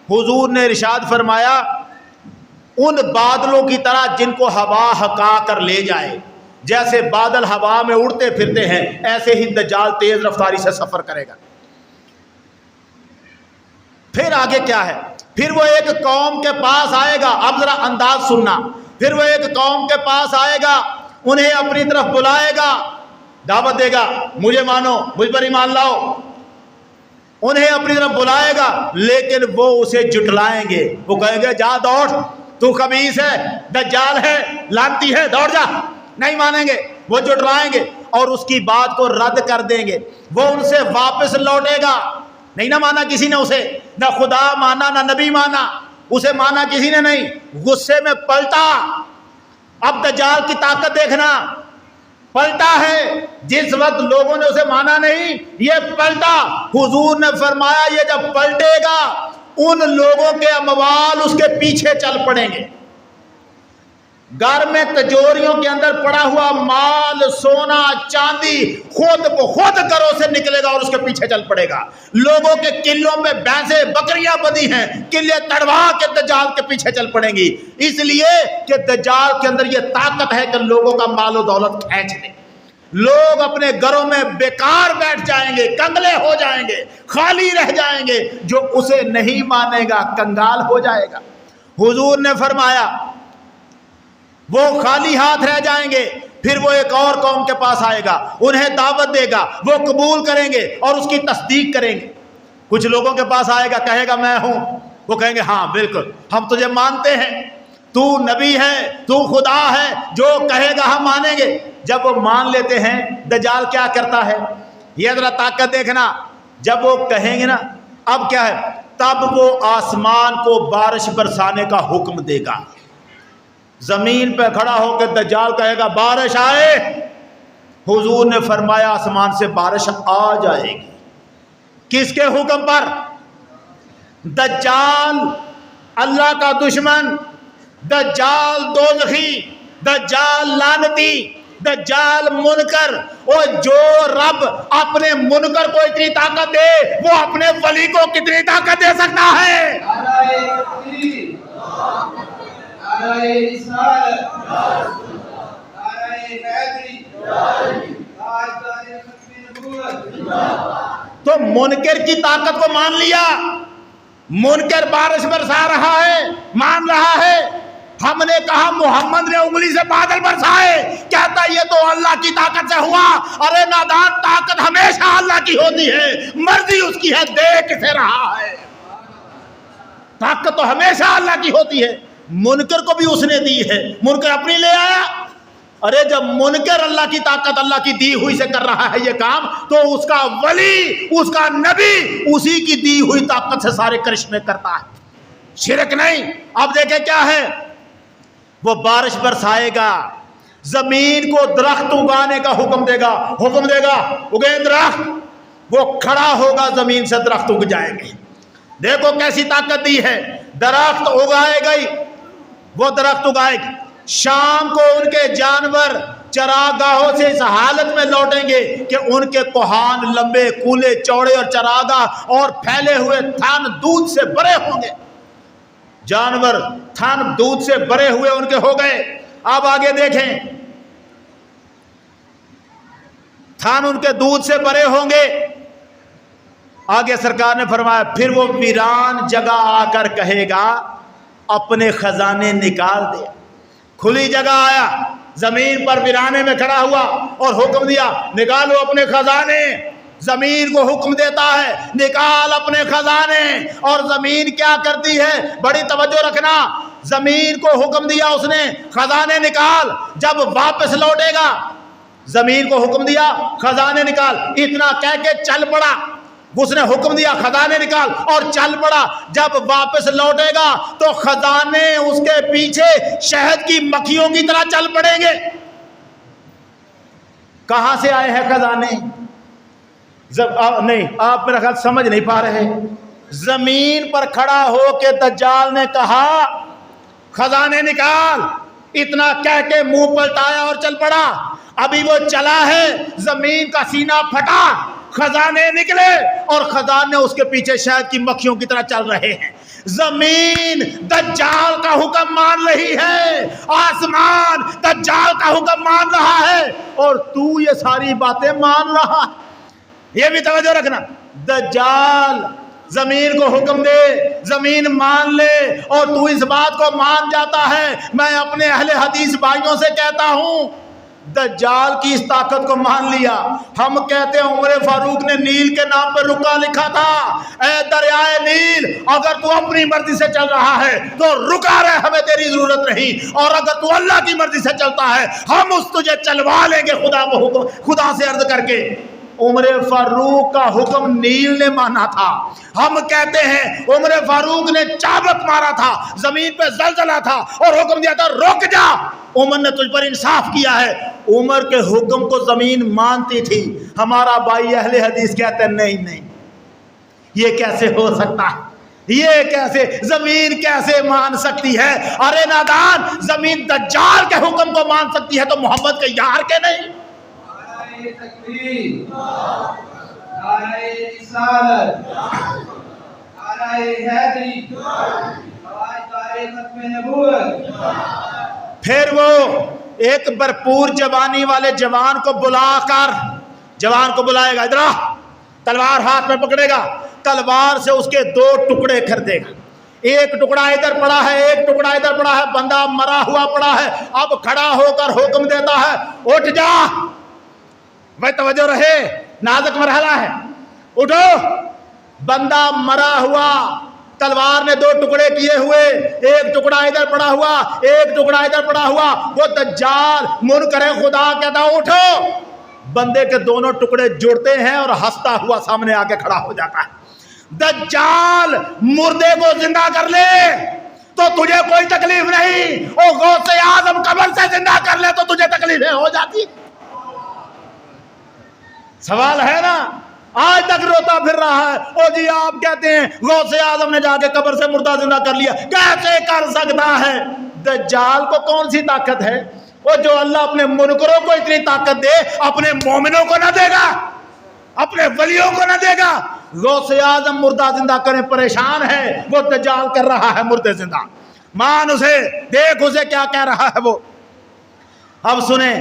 حضور نے ارشاد فرمایا ان بادلوں کی طرح جن کو ہوا ہکا کر لے جائے, جیسے بادل ہوا میں اڑتے پھرتے ہیں ایسے ہی دجال تیز رفتاری سے سفر کرے گا. پھر آگے کیا ہے؟ پھر وہ ایک قوم کے پاس آئے گا. اب ذرا انداز سننا. پھر وہ ایک قوم کے پاس آئے گا, انہیں اپنی طرف بلائے گا, دعوت دے گا مجھے مانو, مجھ پر ایمان لاؤ. انہیں اپنی طرف بلائے گا لیکن وہ اسے جھٹلائیں گے. وہ کہیں گے جا دوڑ, تو خبیث ہے, دجال ہے, لعنتی ہے, دوڑ جا. نہیں مانیں گے, وہ جھٹلائیں گے اور اس کی بات کو رد کر دیں گے. وہ ان سے واپس لوٹے گا. نہیں نہ مانا کسی نے اسے, نہ خدا مانا نہ نبی مانا, اسے مانا کسی نے نہیں. غصے میں پلٹا. اب دجال کی طاقت دیکھنا, پلٹا ہے. جس وقت لوگوں نے اسے مانا نہیں, یہ پلٹا. حضور نے فرمایا یہ جب پلٹے گا ان لوگوں کے اموال اس کے پیچھے چل پڑیں گے. گھر میں تجوریوں کے اندر پڑا ہوا مال سونا چاندی خود بخود گھروں سے نکلے گا اور اس کے پیچھے چل پڑے گا. لوگوں کے قلوں پہ بھینسیں بکریاں بدی ہیں, قلعے تڑوا کے دجال کے پیچھے چل پڑیں گی, اس لیے کہ دجال کے اندر یہ طاقت ہے کہ لوگوں کا مال و دولت کھینچ لے. لوگ اپنے گھروں میں بیکار بیٹھ جائیں گے, کنگلے ہو جائیں گے, خالی رہ جائیں گے. جو اسے نہیں مانے گا کنگال ہو جائے گا. حضور نے فرمایا وہ خالی ہاتھ رہ جائیں گے, پھر وہ ایک اور قوم کے پاس آئے گا, انہیں دعوت دے گا, وہ قبول کریں گے اور اس کی تصدیق کریں گے. کچھ لوگوں کے پاس آئے گا, کہے گا میں ہوں, وہ کہیں گے ہاں بالکل ہم تجھے مانتے ہیں, تو نبی ہے, تو خدا ہے, جو کہے گا ہم مانیں گے. جب وہ مان لیتے ہیں, دجال کیا کرتا ہے, یہ ذرا طاقت دیکھنا, جب وہ کہیں گے نا اب کیا ہے, تب وہ آسمان کو بارش برسانے کا حکم دے گا. زمین پہ کھڑا ہو کے دجال کہے گا بارش آئے, حضور نے فرمایا آسمان سے بارش آ جائے گی. کس کے حکم پر؟ دجال اللہ کا دشمن, دجال دوزخی, دجال لعنتی, دجال منکر. اور جو رب اپنے منکر کو اتنی طاقت دے وہ اپنے ولی کو کتنی طاقت دے سکتا ہے؟ تو منکر کی طاقت کو مان لیا, منکر بارش برسا رہا ہے, مان رہا ہے. ہم نے کہا محمد نے انگلی سے بادل برسائے, کہتا یہ تو اللہ کی طاقت سے ہوا. ارے نادان, طاقت ہمیشہ اللہ کی ہوتی ہے, مرضی اس کی ہے, دے کسے رہا ہے. طاقت تو ہمیشہ اللہ کی ہوتی ہے. منکر کو بھی اس نے دی ہے, منکر اپنی لے آیا. ارے جب منکر اللہ کی طاقت اللہ کی دی ہوئی سے کر رہا ہے یہ کام, تو اس کا ولی, اس کا نبی اسی کی دی ہوئی طاقت سے سارے کرشمے کرتا ہے, شرک نہیں. اب دیکھیں کیا ہے, وہ بارش برسائے گا, زمین کو درخت اگانے کا حکم دے گا, اگے درخت. وہ کھڑا ہوگا, زمین سے درخت اگ جائے گی. دیکھو کیسی طاقت دی ہے, درخت اگائے گئی, وہ درخت اگائے گی. شام کو ان کے جانور چراگاہوں سے اس حالت میں لوٹیں گے کہ ان کے کوہان لمبے, کولے, چوڑے اور چراگاہ اور پھیلے ہوئے تھن دودھ سے بھرے ہوں گے. جانور تھن دودھ سے بھرے ہوئے ان کے ہو گئے. اب آگے دیکھیں, تھن ان کے دودھ سے بھرے ہوں گے. آگے سرکار نے فرمایا پھر وہ ویران جگہ آ کر کہے گا اپنے خزانے نکال دے. کھلی جگہ آیا, زمین پر ویرانے میں کھڑا ہوا اور حکم دیا نکالو اپنے خزانے. زمین کو حکم دیتا ہے نکال اپنے خزانے, اور زمین کیا کرتی ہے, بڑی توجہ رکھنا. زمین کو حکم دیا اس نے خزانے نکال, جب واپس لوٹے گا زمین کو حکم دیا خزانے نکال, اتنا کہہ کے چل پڑا. اس نے حکم دیا خزانے نکال اور چل پڑا. جب واپس لوٹے گا تو خزانے اس کے پیچھے شہد کی مکھیوں کی طرح چل پڑیں گے. کہاں سے آئے ہیں خزانے؟ نہیں, آپ میرا خیال سمجھ نہیں پا رہے. زمین پر کھڑا ہو کے دجال نے کہا خزانے نکال, اتنا کہہ کے منہ پلٹایا اور چل پڑا. ابھی وہ چلا ہے, زمین کا سینہ پھٹا, خزانے نکلے اور خزانے اس کے پیچھے شہد کی مکھیوں کی طرح چل رہے ہیں. زمین دجال کا حکم مان رہی ہے, آسمان دجال کا حکم مان رہا ہے, اور تو یہ ساری باتیں مان رہا ہے. یہ بھی توجہ رکھنا, دجال زمین کو حکم دے, زمین مان لے, اور تو اس بات کو مان جاتا ہے. میں اپنے اہل حدیث بھائیوں سے کہتا ہوں دجال کی اس طاقت کو مان لیا. ہم کہتے ہیں عمر فاروق نے نیل کے نام پر رکا لکھا تھا, اے دریائے نیل اگر تو اپنی مرضی سے چل رہا ہے تو رکا رہے, ہمیں تیری ضرورت نہیں, اور اگر تو اللہ کی مرضی سے چلتا ہے ہم اس تجھے چلوا لیں گے. خدا سے عرض کر کے عمر فاروق کا حکم نیل نے مانا تھا. ہم کہتے ہیں عمر فاروق نے چابک مارا تھا, زمین پہ زلزلہ تھا اور حکم دیا تھا رک جا, عمر نے تجھ پر انصاف کیا ہے. عمر کے حکم کو زمین مانتی تھی. ہمارا بھائی اہل حدیث کہتے ہیں نہیں, یہ کیسے ہو سکتا ہے, یہ کیسے زمین کیسے مان سکتی ہے؟ ارے نادان، زمین دجال کے حکم کو مان سکتی ہے تو محمد کے یار کے نہیں؟ نعرہ تکبیر، نعرہ رسالت، نعرہ حیدری، تاجدار ختم نبوت۔ پھر وہ ایک بھرپور جوانی والے جوان کو بلا کر، جوان کو بلائے گا، ادھر آ، تلوار ہاتھ میں پکڑے گا، تلوار سے اس کے 2 ٹکڑے کر دے گا، ایک ٹکڑا ادھر پڑا ہے، ایک ٹکڑا ادھر پڑا ہے، بندہ مرا ہوا پڑا ہے، اب کھڑا ہو کر حکم دیتا ہے اٹھ جا، بھائی توجہ رہے، نازک مرحلہ ہے، اٹھو، بندہ مرا ہوا، تلوار نے 2 ٹکڑے کیے ہوئے، ایک ٹکڑا ادھر پڑا ہوا، ایک ٹکڑا ادھر پڑا ہوا، وہ دجال منکر خدا کہتا اٹھو، بندے کے دونوں ٹکڑے جڑتے ہیں اور ہنستا ہوا سامنے آ کے کھڑا ہو جاتا ہے۔ دجال مردے کو زندہ کر لے تو تجھے کوئی تکلیف نہیں، او غوث اعظم قبر سے زندہ کر لے تو تجھے تکلیفیں ہو جاتی۔ سوال ہے نا، آج تک روتا پھر رہا ہے، او جی آپ کہتے ہیں غوث اعظم نے جا کے قبر سے مردہ زندہ کر لیا، کیسے کر سکتا ہے؟ دجال کو کون سی طاقت ہے؟ وہ جو اللہ اپنے منکروں کو اتنی طاقت دے اپنے مومنوں کو نہ دے گا، اپنے ولیوں کو نہ دے گا۔ غوث اعظم مردہ زندہ کریں پریشان ہے، وہ دجال کر رہا ہے مردے زندہ، مان اسے، دیکھ اسے کیا کہہ رہا ہے وہ۔ اب سنیں،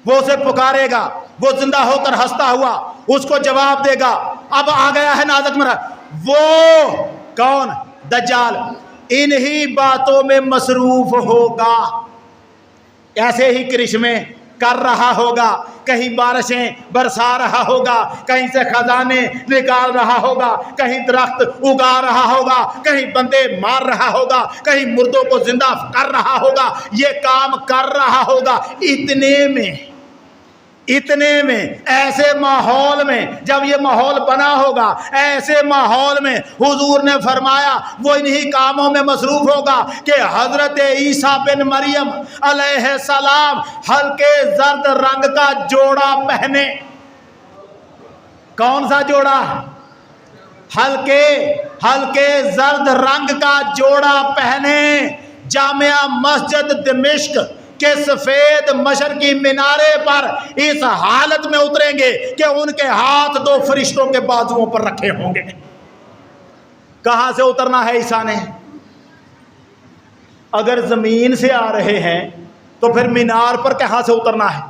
وہ اسے پکارے گا، وہ زندہ ہو کر ہنستا ہوا اس کو جواب دے گا۔ اب آ گیا ہے نازک مرحلہ، وہ کون؟ دجال انہی باتوں میں مصروف ہوگا، ایسے ہی کرشمے کر رہا ہوگا، کہیں بارشیں برسا رہا ہوگا، کہیں سے خزانے نکال رہا ہوگا، کہیں درخت اگا رہا ہوگا، کہیں بندے مار رہا ہوگا، کہیں مردوں کو زندہ کر رہا ہوگا، یہ کام کر رہا ہوگا۔ اتنے میں ایسے ماحول میں، جب یہ ماحول بنا ہوگا، ایسے ماحول میں حضور نے فرمایا وہ انہی کاموں میں مصروف ہوگا کہ حضرت عیسیٰ بن مریم علیہ السلام ہلکے زرد رنگ کا جوڑا پہنے۔ کون سا جوڑا؟ ہلکے زرد رنگ کا جوڑا پہنے، جامعہ مسجد دمشق کہ سفید مشرقی مینارے پر اس حالت میں اتریں گے کہ ان کے ہاتھ 2 فرشتوں کے بازوؤں پر رکھے ہوں گے۔ کہاں سے اترنا ہے عیسیٰ نے؟ اگر زمین سے آ رہے ہیں تو پھر مینار پر کہاں سے اترنا ہے؟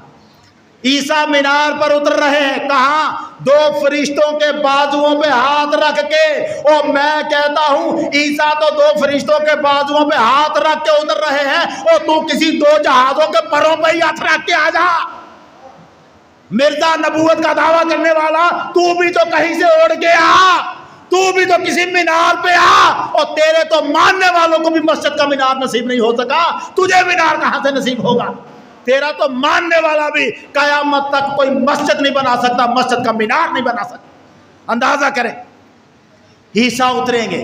عیسیٰ مینار پر اتر رہے ہیں، کہاں؟ 2 فرشتوں کے بازوؤں پہ ہاتھ رکھ کے۔ اور میں کہتا ہوں عیسیٰ تو 2 فرشتوں کے بازوؤں پہ ہاتھ رکھ کے اتر رہے ہیں، اور تو کسی 2 جہازوں کے پروں پہ ہی ہاتھ رکھ کے آ جا۔ مرزا نبوت کا دعویٰ کرنے والا، تو بھی تو کہیں سے اڑ کے آ، تو بھی تو کسی مینار پہ آ، اور تیرے تو ماننے والوں کو بھی مسجد کا مینار نصیب نہیں ہو سکا، تجھے مینار کہاں سے نصیب ہوگا؟ تیرا تو ماننے والا بھی قیامت تک کوئی مسجد نہیں بنا سکتا، مسجد کا مینار نہیں بنا سکتا۔ اندازہ کریں، عیسیٰ اتریں گے،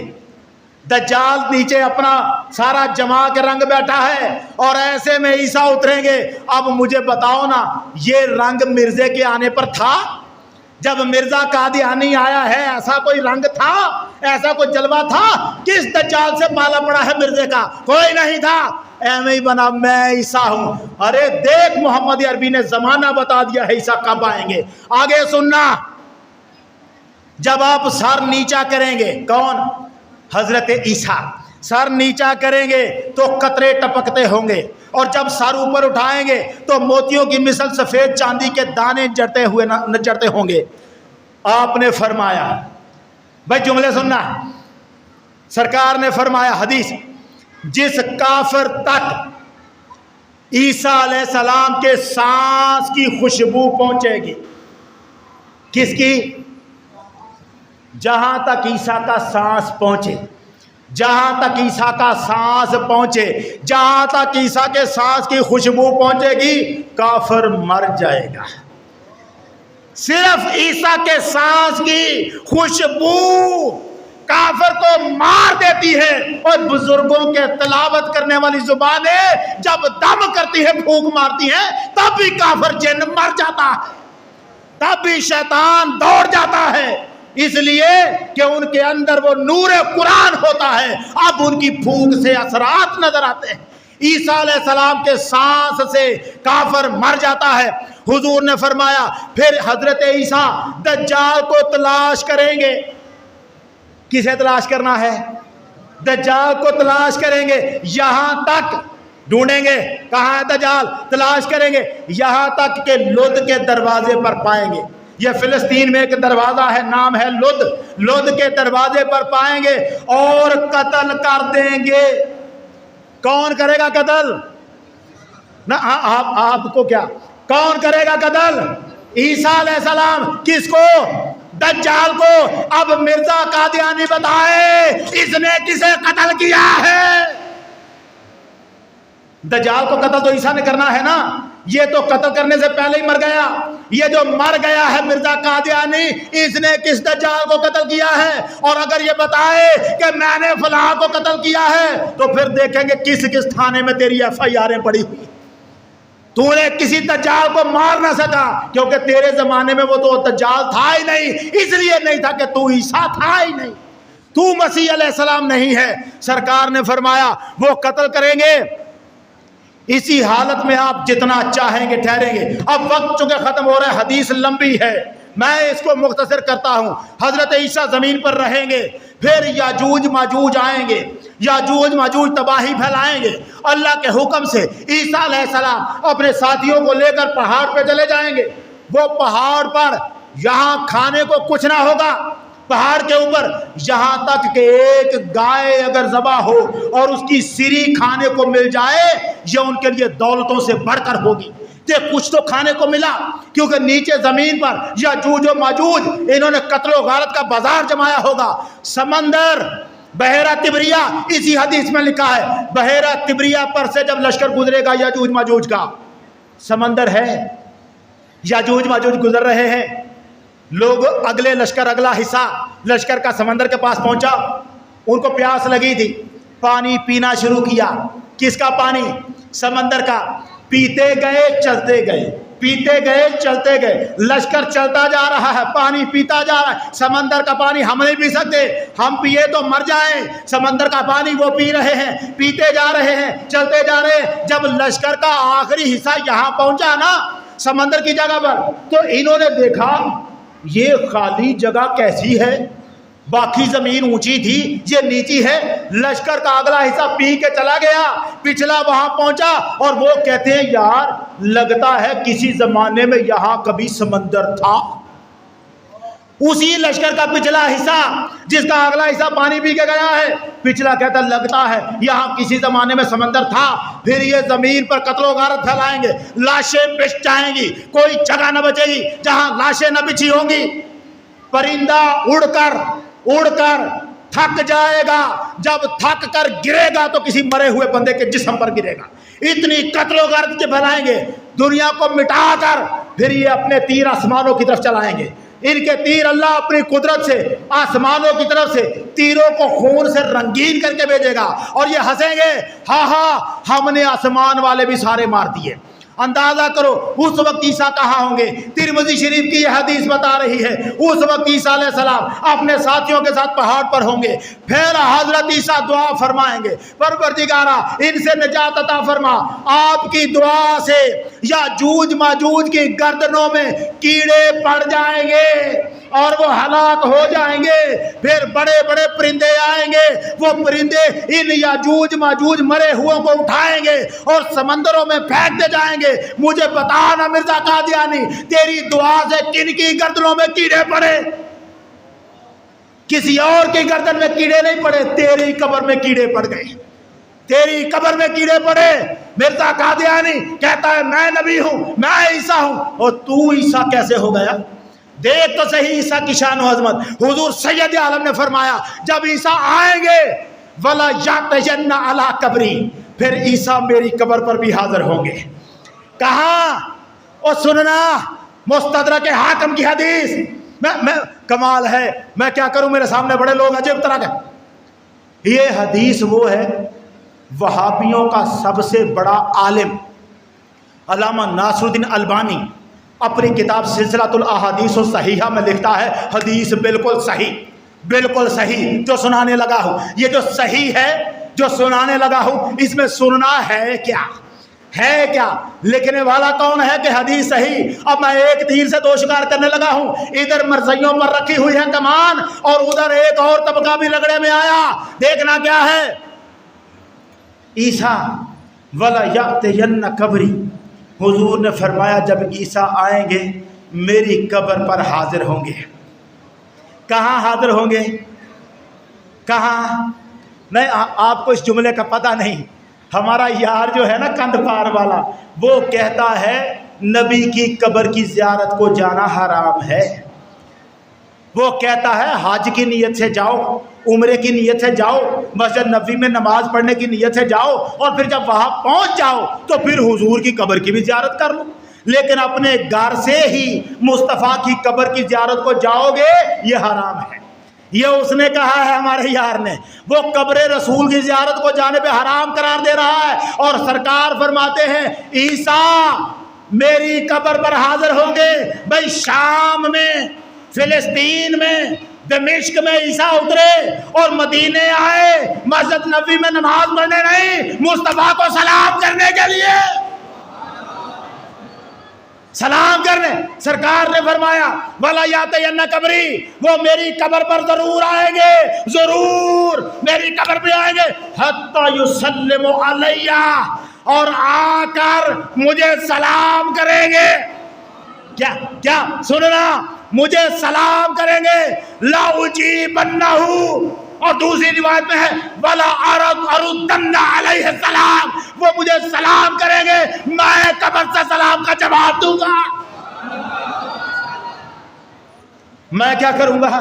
دجال نیچے اپنا سارا جما کے رنگ بیٹھا ہے، اور ایسے میں عیسیٰ اتریں گے۔ اب مجھے بتاؤ نا، یہ رنگ مرزے کے آنے پر تھا؟ جب مرزا قادیانی آیا ہے ایسا کوئی رنگ تھا؟ ایسا کوئی جلوہ تھا؟ کس دجال سے پالا پڑا ہے مرزے کا؟ کوئی نہیں تھا، ایویں ہی بنا میں عیسیٰ ہوں۔ ارے دیکھ، محمد عربی نے زمانہ بتا دیا ہے عیسیٰ کب آئیں گے۔ آگے سننا، جب آپ سر نیچا کریں گے، کون؟ حضرت عیسیٰ سر نیچا کریں گے تو قطرے ٹپکتے ہوں گے، اور جب سر اوپر اٹھائیں گے تو موتیوں کی مثل سفید چاندی کے دانے جڑتے ہوں گے۔ آپ نے فرمایا، بھائی جملے سننا، سرکار نے فرمایا حدیث، جس کافر تک عیسیٰ علیہ السلام کے سانس کی خوشبو پہنچے گی، کس کی؟ جہاں تک عیسیٰ کا سانس پہنچے، جہاں تک عیسیٰ کا سانس پہنچے، جہاں تک عیسیٰ کے سانس کی خوشبو پہنچے گی، کافر مر جائے گا۔ صرف عیسیٰ کے سانس کی خوشبو کافر کو مار دیتی ہے، اور بزرگوں کے تلاوت کرنے والی زبانیں جب دم کرتی ہے، پھونک مارتی ہیں، تب بھی کافر جن مر جاتا ہے، تب بھی شیطان دوڑ جاتا ہے۔ اس لیے کہ ان کے اندر وہ نور قرآن ہوتا ہے. اب ان کی پھونک سے اثرات نظر آتے ہیں. عیسیٰ علیہ السلام کے سانس سے کافر مر جاتا ہے. حضور نے فرمایا پھر حضرت عیسیٰ دجال کو تلاش کریں گے. کسے تلاش کرنا ہے؟ دجال کو تلاش کریں گے. یہاں تک ڈھونڈیں گے کہاں ہے دجال، تلاش کریں گے یہاں تک کہ لد کے دروازے پر پائیں گے. یہ فلسطین میں ایک دروازہ ہے، نام ہے لد. لد کے دروازے پر پائیں گے اور قتل کر دیں گے. کون کرے گا قتل؟ نہ آپ کو کیا، کون کرے گا قتل؟ عیسیٰ علیہ السلام. کس کو؟ دجال کو. اب مرزا قادیانی بتائے اس نے کسے قتل کیا ہے؟ دجال کو قتل تو عیسیٰ نے کرنا ہے نا. یہ تو قتل کرنے سے پہلے ہی مر گیا. یہ جو مر گیا ہے مرزا قادیانی، اس نے کس دجال کو قتل کیا ہے؟ اور اگر یہ بتائے کہ میں نے فلاں کو قتل کیا ہے تو پھر دیکھیں گے کس کس تھانے میں تیری FIR پڑی ہوئی. تو نے کسی دجال کو مار نہ سکا کیونکہ تیرے زمانے میں وہ تو دجال تھا ہی نہیں. اس لیے نہیں تھا کہ تو عیسیٰ تھا ہی نہیں، تو مسیح علیہ السلام نہیں ہے. سرکار نے فرمایا وہ قتل کریں گے. اسی حالت میں آپ جتنا چاہیں گے ٹھہریں گے. اب وقت چونکہ ختم ہو رہا ہے، حدیث لمبی ہے، میں اس کو مختصر کرتا ہوں. حضرت عیسیٰ زمین پر رہیں گے، پھر یاجوج ماجوج آئیں گے. یاجوج ماجوج تباہی پھیلائیں گے. اللہ کے حکم سے عیسیٰ علیہ السلام اپنے ساتھیوں کو لے کر پہاڑ پہ چلے جائیں گے. وہ پہاڑ پر یہاں کھانے کو کچھ نہ ہوگا. پہاڑ کے اوپر یہاں تک کہ ایک گائے اگر ذبح ہو اور اس کی سری کھانے کو مل جائے، یہ ان کے لیے دولتوں سے بڑھ کر ہوگی. کہ کچھ تو کھانے کو ملا، کیونکہ نیچے زمین پر یاجوج و ماجوج انہوں نے قتل و غارت کا بازار جمایا ہوگا. سمندر بحیرہ تبریہ، اسی حدیث میں لکھا ہے بحیرہ تبریہ پر سے جب لشکر گزرے گا یاجوج ماجوج کا، سمندر ہے، یاجوج ماجوج گزر رہے ہیں. لوگ اگلے لشکر، اگلا حصہ لشکر کا سمندر کے پاس پہنچا. ان کو پیاس لگی تھی، پانی پینا شروع کیا. کس کا پانی؟ سمندر کا. پیتے گئے چلتے گئے، پیتے گئے چلتے گئے. لشکر چلتا جا رہا ہے، پانی پیتا جا رہا ہے. سمندر کا پانی ہم نہیں پی سکتے، ہم پیے تو مر جائیں. سمندر کا پانی وہ پی رہے ہیں، پیتے جا رہے ہیں، چلتے جا رہے ہیں. جب لشکر کا آخری حصہ یہاں پہنچا نا سمندر کی جگہ پر، تو انہوں نے دیکھا یہ خالی جگہ کیسی ہے؟ باقی زمین اونچی تھی، یہ نیچی ہے. لشکر کا اگلا حصہ پی کے چلا گیا، پچھلا وہاں پہنچا اور وہ کہتے ہیں یار لگتا ہے کسی زمانے میں یہاں کبھی سمندر تھا. اسی لشکر کا پچھلا حصہ جس کا اگلا حصہ پانی پی کے گیا ہے، پچھلا کہتا لگتا ہے یہاں کسی زمانے میں سمندر تھا. پھر یہ زمین پر قتل و غارت پھیلائیں گے، لاشیں بچھ جائیں گی، کوئی جگہ نہ بچے گی جہاں لاشیں نہ بچھی ہوں گی. پرندہ اڑ کر تھک جائے گا، جب تھک کر گرے گا تو کسی مرے ہوئے بندے کے جسم پر گرے گا. اتنی قتل و غارت کے پھیلائیں گے دنیا کو مٹا کر. پھر یہ اپنے تیر آسمانوں کی طرف چلائیں گے. ان کے تیر اللہ اپنی قدرت سے آسمانوں کی طرف سے تیروں کو خون سے رنگین کر کے بھیجے گا اور یہ ہنسیں گے، ہاں ہاں ہم نے آسمان والے بھی سارے مار دیے. اندازہ کرو اس وقت عیسیٰ کہاں ہوں گے. ترمذی شریف کی یہ حدیث بتا رہی ہے اس وقت عیسیٰ علیہ السلام اپنے ساتھیوں کے ساتھ پہاڑ پر ہوں گے. پھر حضرت عیسیٰ دعا فرمائیں گے، پروردگارا ان سے نجات عطا فرما. آپ کی دعا سے یاجوج ماجوج کی گردنوں میں کیڑے پڑ جائیں گے اور وہ ہلاک ہو جائیں گے. پھر بڑے بڑے پرندے آئیں گے، وہ پرندے ان یاجوج ماجوج مرے ہوئوں کو اٹھائیں گے اور سمندروں میں پھینکتے جائیں گے. مجھے بتا نا مرزا قادیانی، تیری دعا سے کن کی گردنوں میں کیڑے پڑے؟ کسی اور کی گردن میں کیڑے نہیں پڑے، تیری قبر میں کیڑے پڑ گئے، تیری قبر میں کیڑے پڑے. مرزا قادیانی کہتا ہے میں نبی ہوں، میں عیسیٰ ہوں. اور تو عیسیٰ کیسے ہو گیا؟ دیکھ تو صحیح عیسیٰ کی شان و عظمت. حضور سید عالم نے فرمایا جب عیسیٰ آئیں گے وَلَا يَعْتَجَنَّ عَلَىٰ قَبْرِي، پھر عیسیٰ میری قبر پر بھی حاضر ہوں گے. کہاں؟ اور سننا مستدرک حاکم کی حدیث. میں کمال ہے، میں کیا کروں، میرے سامنے بڑے لوگ عجیب طرح کے. یہ حدیث وہ ہے وہابیوں کا سب سے بڑا عالم علامہ ناصر الدین البانی اپنی کتاب سلسلۃ الاحادیث الصحیحہ میں لکھتا ہے حدیث بالکل صحیح جو سنانے لگا ہوں، یہ جو صحیح ہے جو سنانے لگا ہوں، اس میں سننا ہے کیا لکھنے والا کون ہے کہ حدیث صحیح؟ اب میں ایک تیر سے دو شکار کرنے لگا ہوں، ادھر مرثیوں پر رکھی ہوئی ہے کمان اور ادھر ایک اور طبقہ بھی رگڑے میں آیا۔ دیکھنا کیا ہے؟ عیسیٰ وَلَا يَأْتِيَنَّ قَبْرِي، حضور نے فرمایا جب عیسیٰ آئیں گے میری قبر پر حاضر ہوں گے۔ کہاں حاضر ہوں گے؟ کہاں؟ نہیں، آپ کو اس جملے کا پتہ نہیں۔ ہمارا یار جو ہے نا کند پار والا، وہ کہتا ہے نبی کی قبر کی زیارت کو جانا حرام ہے۔ وہ کہتا ہے حج کی نیت سے جاؤ، عمرے کی نیت سے جاؤ، مسجد نبوی میں نماز پڑھنے کی نیت سے جاؤ، اور پھر جب وہاں پہنچ جاؤ تو پھر حضور کی قبر کی بھی زیارت کر لو، لیکن اپنے گھر سے ہی مصطفیٰ کی قبر کی زیارت کو جاؤ گے یہ حرام ہے۔ یہ اس نے کہا ہے ہمارے یار نے، وہ قبر رسول کی زیارت کو جانے پہ حرام قرار دے رہا ہے، اور سرکار فرماتے ہیں عیسیٰ میری قبر پر حاضر ہوں گے۔ بھائی شام میں، فلسطین میں، دمشق میں عیسیٰ اترے اور مدینے آئے مسجد نبوی میں نماز پڑھنے نہیں، مصطفیٰ کو سلام کرنے کے لیے، سلام کرنے۔ سرکار نے فرمایا وَلَا يَأْتِيَنَّ قَبْرِي، وہ میری قبر پر ضرور آئیں گے، ضرور میری قبر پہ آئیں گے، حَتَّى يُسَلِّمُ عَلَيَّ، اور آ کر مجھے سلام کریں گے۔ کیا سننا؟ مجھے سلام کریں گے، لَأُجِيبَنَّهُ، اور دوسری روایت میں ہے وَلَا أَرُدَّنَّ عَلَيْهِ السَّلَامَ، وہ مجھے سلام کریں گے، میں قبر سے سلام کا جواب دوں گا۔ میں کیا کروں گا؟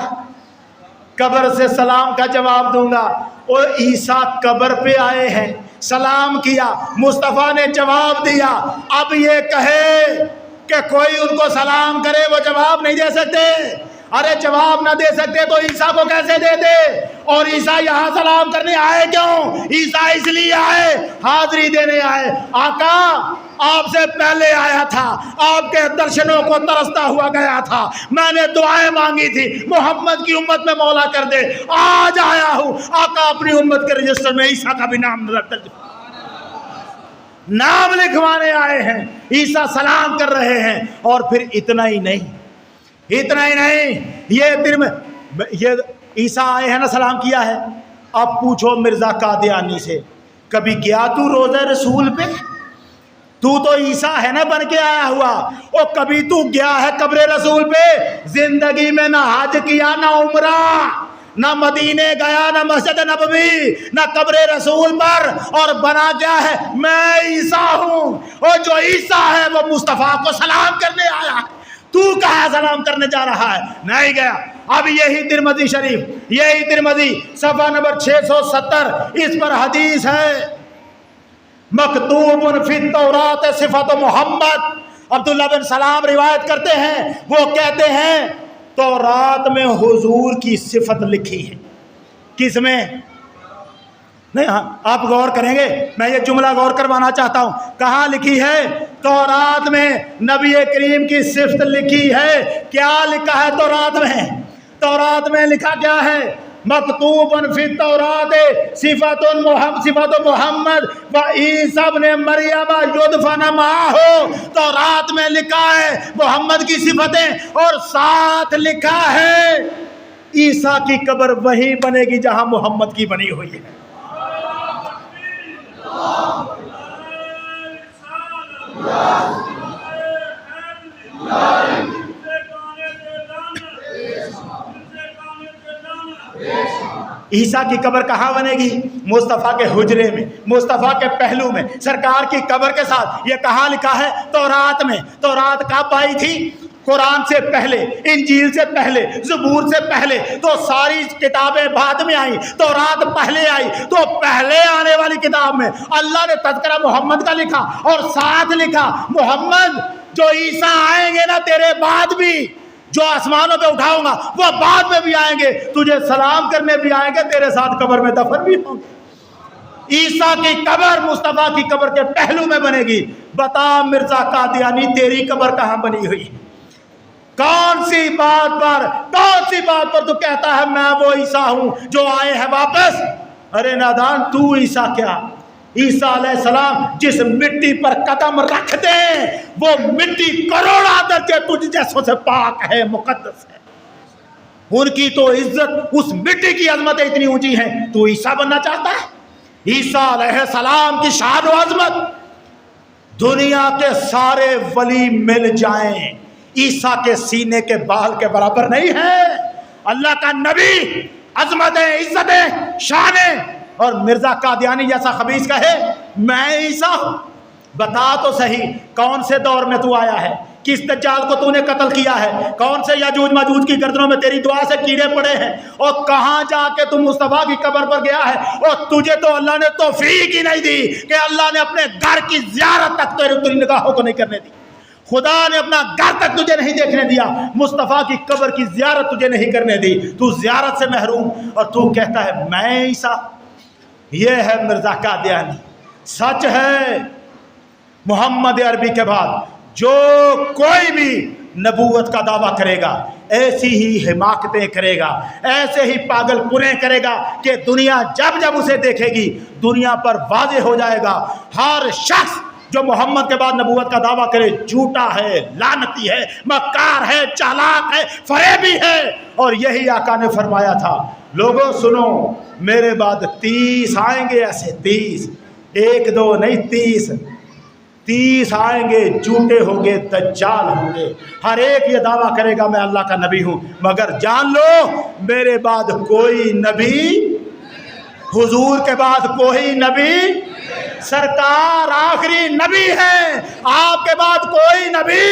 قبر سے سلام کا جواب دوں گا۔ اور عیسیٰ قبر پہ آئے ہیں، سلام کیا، مصطفیٰ نے جواب دیا۔ اب یہ کہے کہ کوئی ان کو سلام کرے، وہ جواب نہیں دے سکتے۔ ارے جواب نہ دے سکتے تو عیسیٰ کو کیسے دے دے؟ اور عیسیٰ یہاں سلام کرنے آئے کیوں؟ عیسیٰ اس لیے آئے، حاضری دینے آئے۔ آقا آپ سے پہلے آیا تھا، آپ کے درشنوں کو ترستا ہوا گیا تھا، میں نے دعائیں مانگی تھی محمد کی امت میں مولا کر دے، آج آیا ہوں آقا اپنی امت کے رجسٹر میں عیسیٰ کا بھی نام لکھوانے آئے ہیں۔ عیسیٰ سلام کر رہے ہیں، اور پھر اتنا ہی نہیں، یہ عیسیٰ آئے ہیں نا، سلام کیا ہے۔ اب پوچھو مرزا قادیانی سے، کبھی گیا تو روضہ رسول پہ؟ تو عیسیٰ ہے نا بن کے آیا ہوا، اور کبھی تو گیا ہے قبر رسول پہ؟ زندگی میں نہ حج کیا، نہ عمرہ، نہ مدینے گیا، نہ مسجد نبوی، نہ قبر رسول پر، اور بنا کیا ہے؟ میں عیسیٰ ہوں، اور جو عیسیٰ ہے وہ مصطفیٰ کو سلام کرنے آیا ہے۔ تو کہاں سلام کرنے جا رہا ہے؟ نہیں گیا۔ اب یہی ترمذی شریف، یہی ترمذی صفحہ نمبر 670، اس پر حدیث ہے مکتوب فی التوراۃ صفۃ محمد۔ عبداللہ بن سلام روایت کرتے ہیں، وہ کہتے ہیں تورات میں حضور کی صفت لکھی ہے۔ کس میں؟ نہیں، ہاں آپ غور کریں گے، میں یہ جملہ غور کروانا چاہتا ہوں۔ کہاں لکھی ہے؟ تورات میں نبی کریم کی صفت لکھی ہے۔ کیا لکھا ہے تورات میں؟ تورات میں لکھا کیا ہے؟ مکتوب فی التوراۃ صفۃ محمد و عیسیٰ ابن مریم یدفن معہ۔ تورات میں لکھا ہے محمد کی صفتیں، اور ساتھ لکھا ہے عیسیٰ کی قبر وہیں بنے گی جہاں محمد کی بنی ہوئی ہے۔ عیسیٰ کی قبر کہاں بنے گی؟ مصطفیٰ کے حجرے میں، مصطفیٰ کے پہلو میں، سرکار کی قبر کے ساتھ۔ یہ کہاں لکھا ہے؟ تورات میں۔ تورات کب آئی تھی؟ قرآن سے پہلے، انجیل سے پہلے، زبور سے پہلے، تو ساری کتابیں بعد میں آئیں، تورات پہلے آئی۔ تو پہلے آنے والی کتاب میں اللہ نے تذکرہ محمد کا لکھا، اور ساتھ لکھا محمد جو عیسیٰ آئیں گے نا تیرے بعد بھی، جو آسمانوں پہ اٹھاؤں گا وہ بعد میں بھی آئیں گے، تجھے سلام کرنے بھی آئیں گے، تیرے ساتھ قبر میں دفن بھی ہوں گے۔ عیسیٰ کی قبر مصطفیٰ کی قبر کے پہلو میں بنے گی. بتا مرزا قادیانی تیری قبر کہاں بنی ہوئی؟ کون سی بات پر تو کہتا ہے میں وہ عیسیٰ ہوں جو آئے ہیں واپس؟ ارے نادان، تو عیسیٰ کیا؟ عیسیٰ علیہ السلام جس مٹی پر قدم رکھ دیں وہ مٹی کروڑا درجے تجھ جیسوں سے پاک ہے، مقدس ہے. ان کی تو عزت، اس مٹی کی عظمتیں اتنی اونچی ہیں، تو عیسیٰ بننا چاہتا ہے؟ عیسیٰ علیہ السلام کی شان و عظمت دنیا کے سارے ولی مل جائیں عیسیٰ کے سینے کے بال کے برابر نہیں ہے. اللہ کا نبی، عظمتیں، عزتیں، شانیں، اور مرزا قادیانی جیسا خبیث کہے میں عیسیٰ ہوں. بتا تو صحیح کون سے دور میں تو آیا ہے؟ کس دجال کو تو نے قتل کیا ہے؟ کون سے یاجوج ماجوج کی گردنوں میں تیری دعا سے کیڑے پڑے ہیں؟ اور کہاں جا کے تم مصطفیٰ کی قبر پر گیا ہے؟ اور تجھے تو اللہ نے توفیق ہی نہیں دی کہ اللہ نے اپنے گھر کی زیارت تک تیری نگاہوں کو نہیں کرنے دی. خدا نے اپنا گھر تک تجھے نہیں دیکھنے دیا، مصطفیٰ کی قبر کی زیارت تجھے نہیں کرنے دی. تو زیارت سے محروم، اور تو کہتا ہے میں عیسیٰ. یہ ہے مرزا قادیانی. سچ ہے محمد عربی کے بعد جو کوئی بھی نبوت کا دعویٰ کرے گا ایسی ہی حماقتیں کرے گا، ایسے ہی پاگل پنے کرے گا کہ دنیا جب جب اسے دیکھے گی دنیا پر واضح ہو جائے گا ہر شخص جو محمد کے بعد نبوت کا دعویٰ کرے جھوٹا ہے، لعنتی ہے، مکار ہے، چالاک ہے، فریبی ہے. اور یہی آقا نے فرمایا تھا لوگوں سنو میرے بعد 30 آئیں گے، ایسے 30، 1 2 نہیں 30 آئیں گے، جھوٹے ہوں گے، دجال ہوں گے. ہر ایک یہ دعویٰ کرے گا میں اللہ کا نبی ہوں، مگر جان لو میرے بعد کوئی نبی، حضور کے بعد کوئی نبی، سرکار آخری نبی ہے، آپ کے بعد کوئی نبی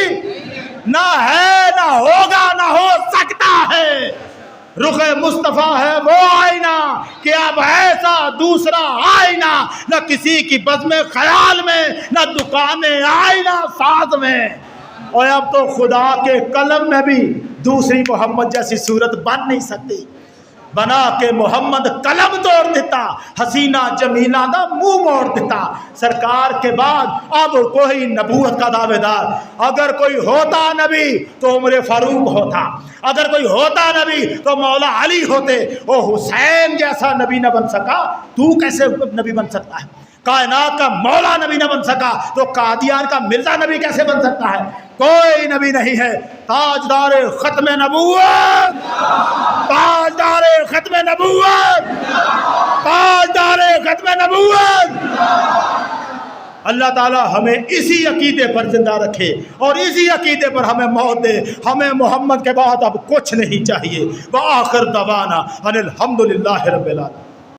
نہ ہے، نہ ہوگا، نہ ہو سکتا ہے. رخ مصطفیٰ ہے وہ آئینہ کہ اب ایسا دوسرا آئینہ نہ کسی کی بزم خیال میں، نہ دکان آئینہ ساز میں. اور اب تو خدا کے قلم میں بھی دوسری محمد جیسی صورت بن نہیں سکتی. بنا کے محمد قلم توڑ دیتا، حسینہ جمیلہ دا منہ موڑ دیتا. سرکار کے بعد اب کوئی نبوت کا دعوے دار، اگر کوئی ہوتا نبی تو عمر فاروق ہوتا، اگر کوئی ہوتا نبی تو مولا علی ہوتے. او حسین جیسا نبی نہ بن سکا، تو کیسے نبی بن سکتا ہے؟ کائنات کا مولا نبی نہ بن سکا تو قادیان کا مرزا نبی کیسے بن سکتا ہے؟ کوئی نبی نہیں ہے. تاجدار ختم نبوت، تاجدار ختم نبوت، تاجدار ختم نبوت. اللہ تعالیٰ ہمیں اسی عقیدے پر زندہ رکھے اور اسی عقیدے پر ہمیں موت دے. ہمیں محمد کے بعد اب کچھ نہیں چاہیے. وآخر دعوانا ان الحمدللہ رب العالمین.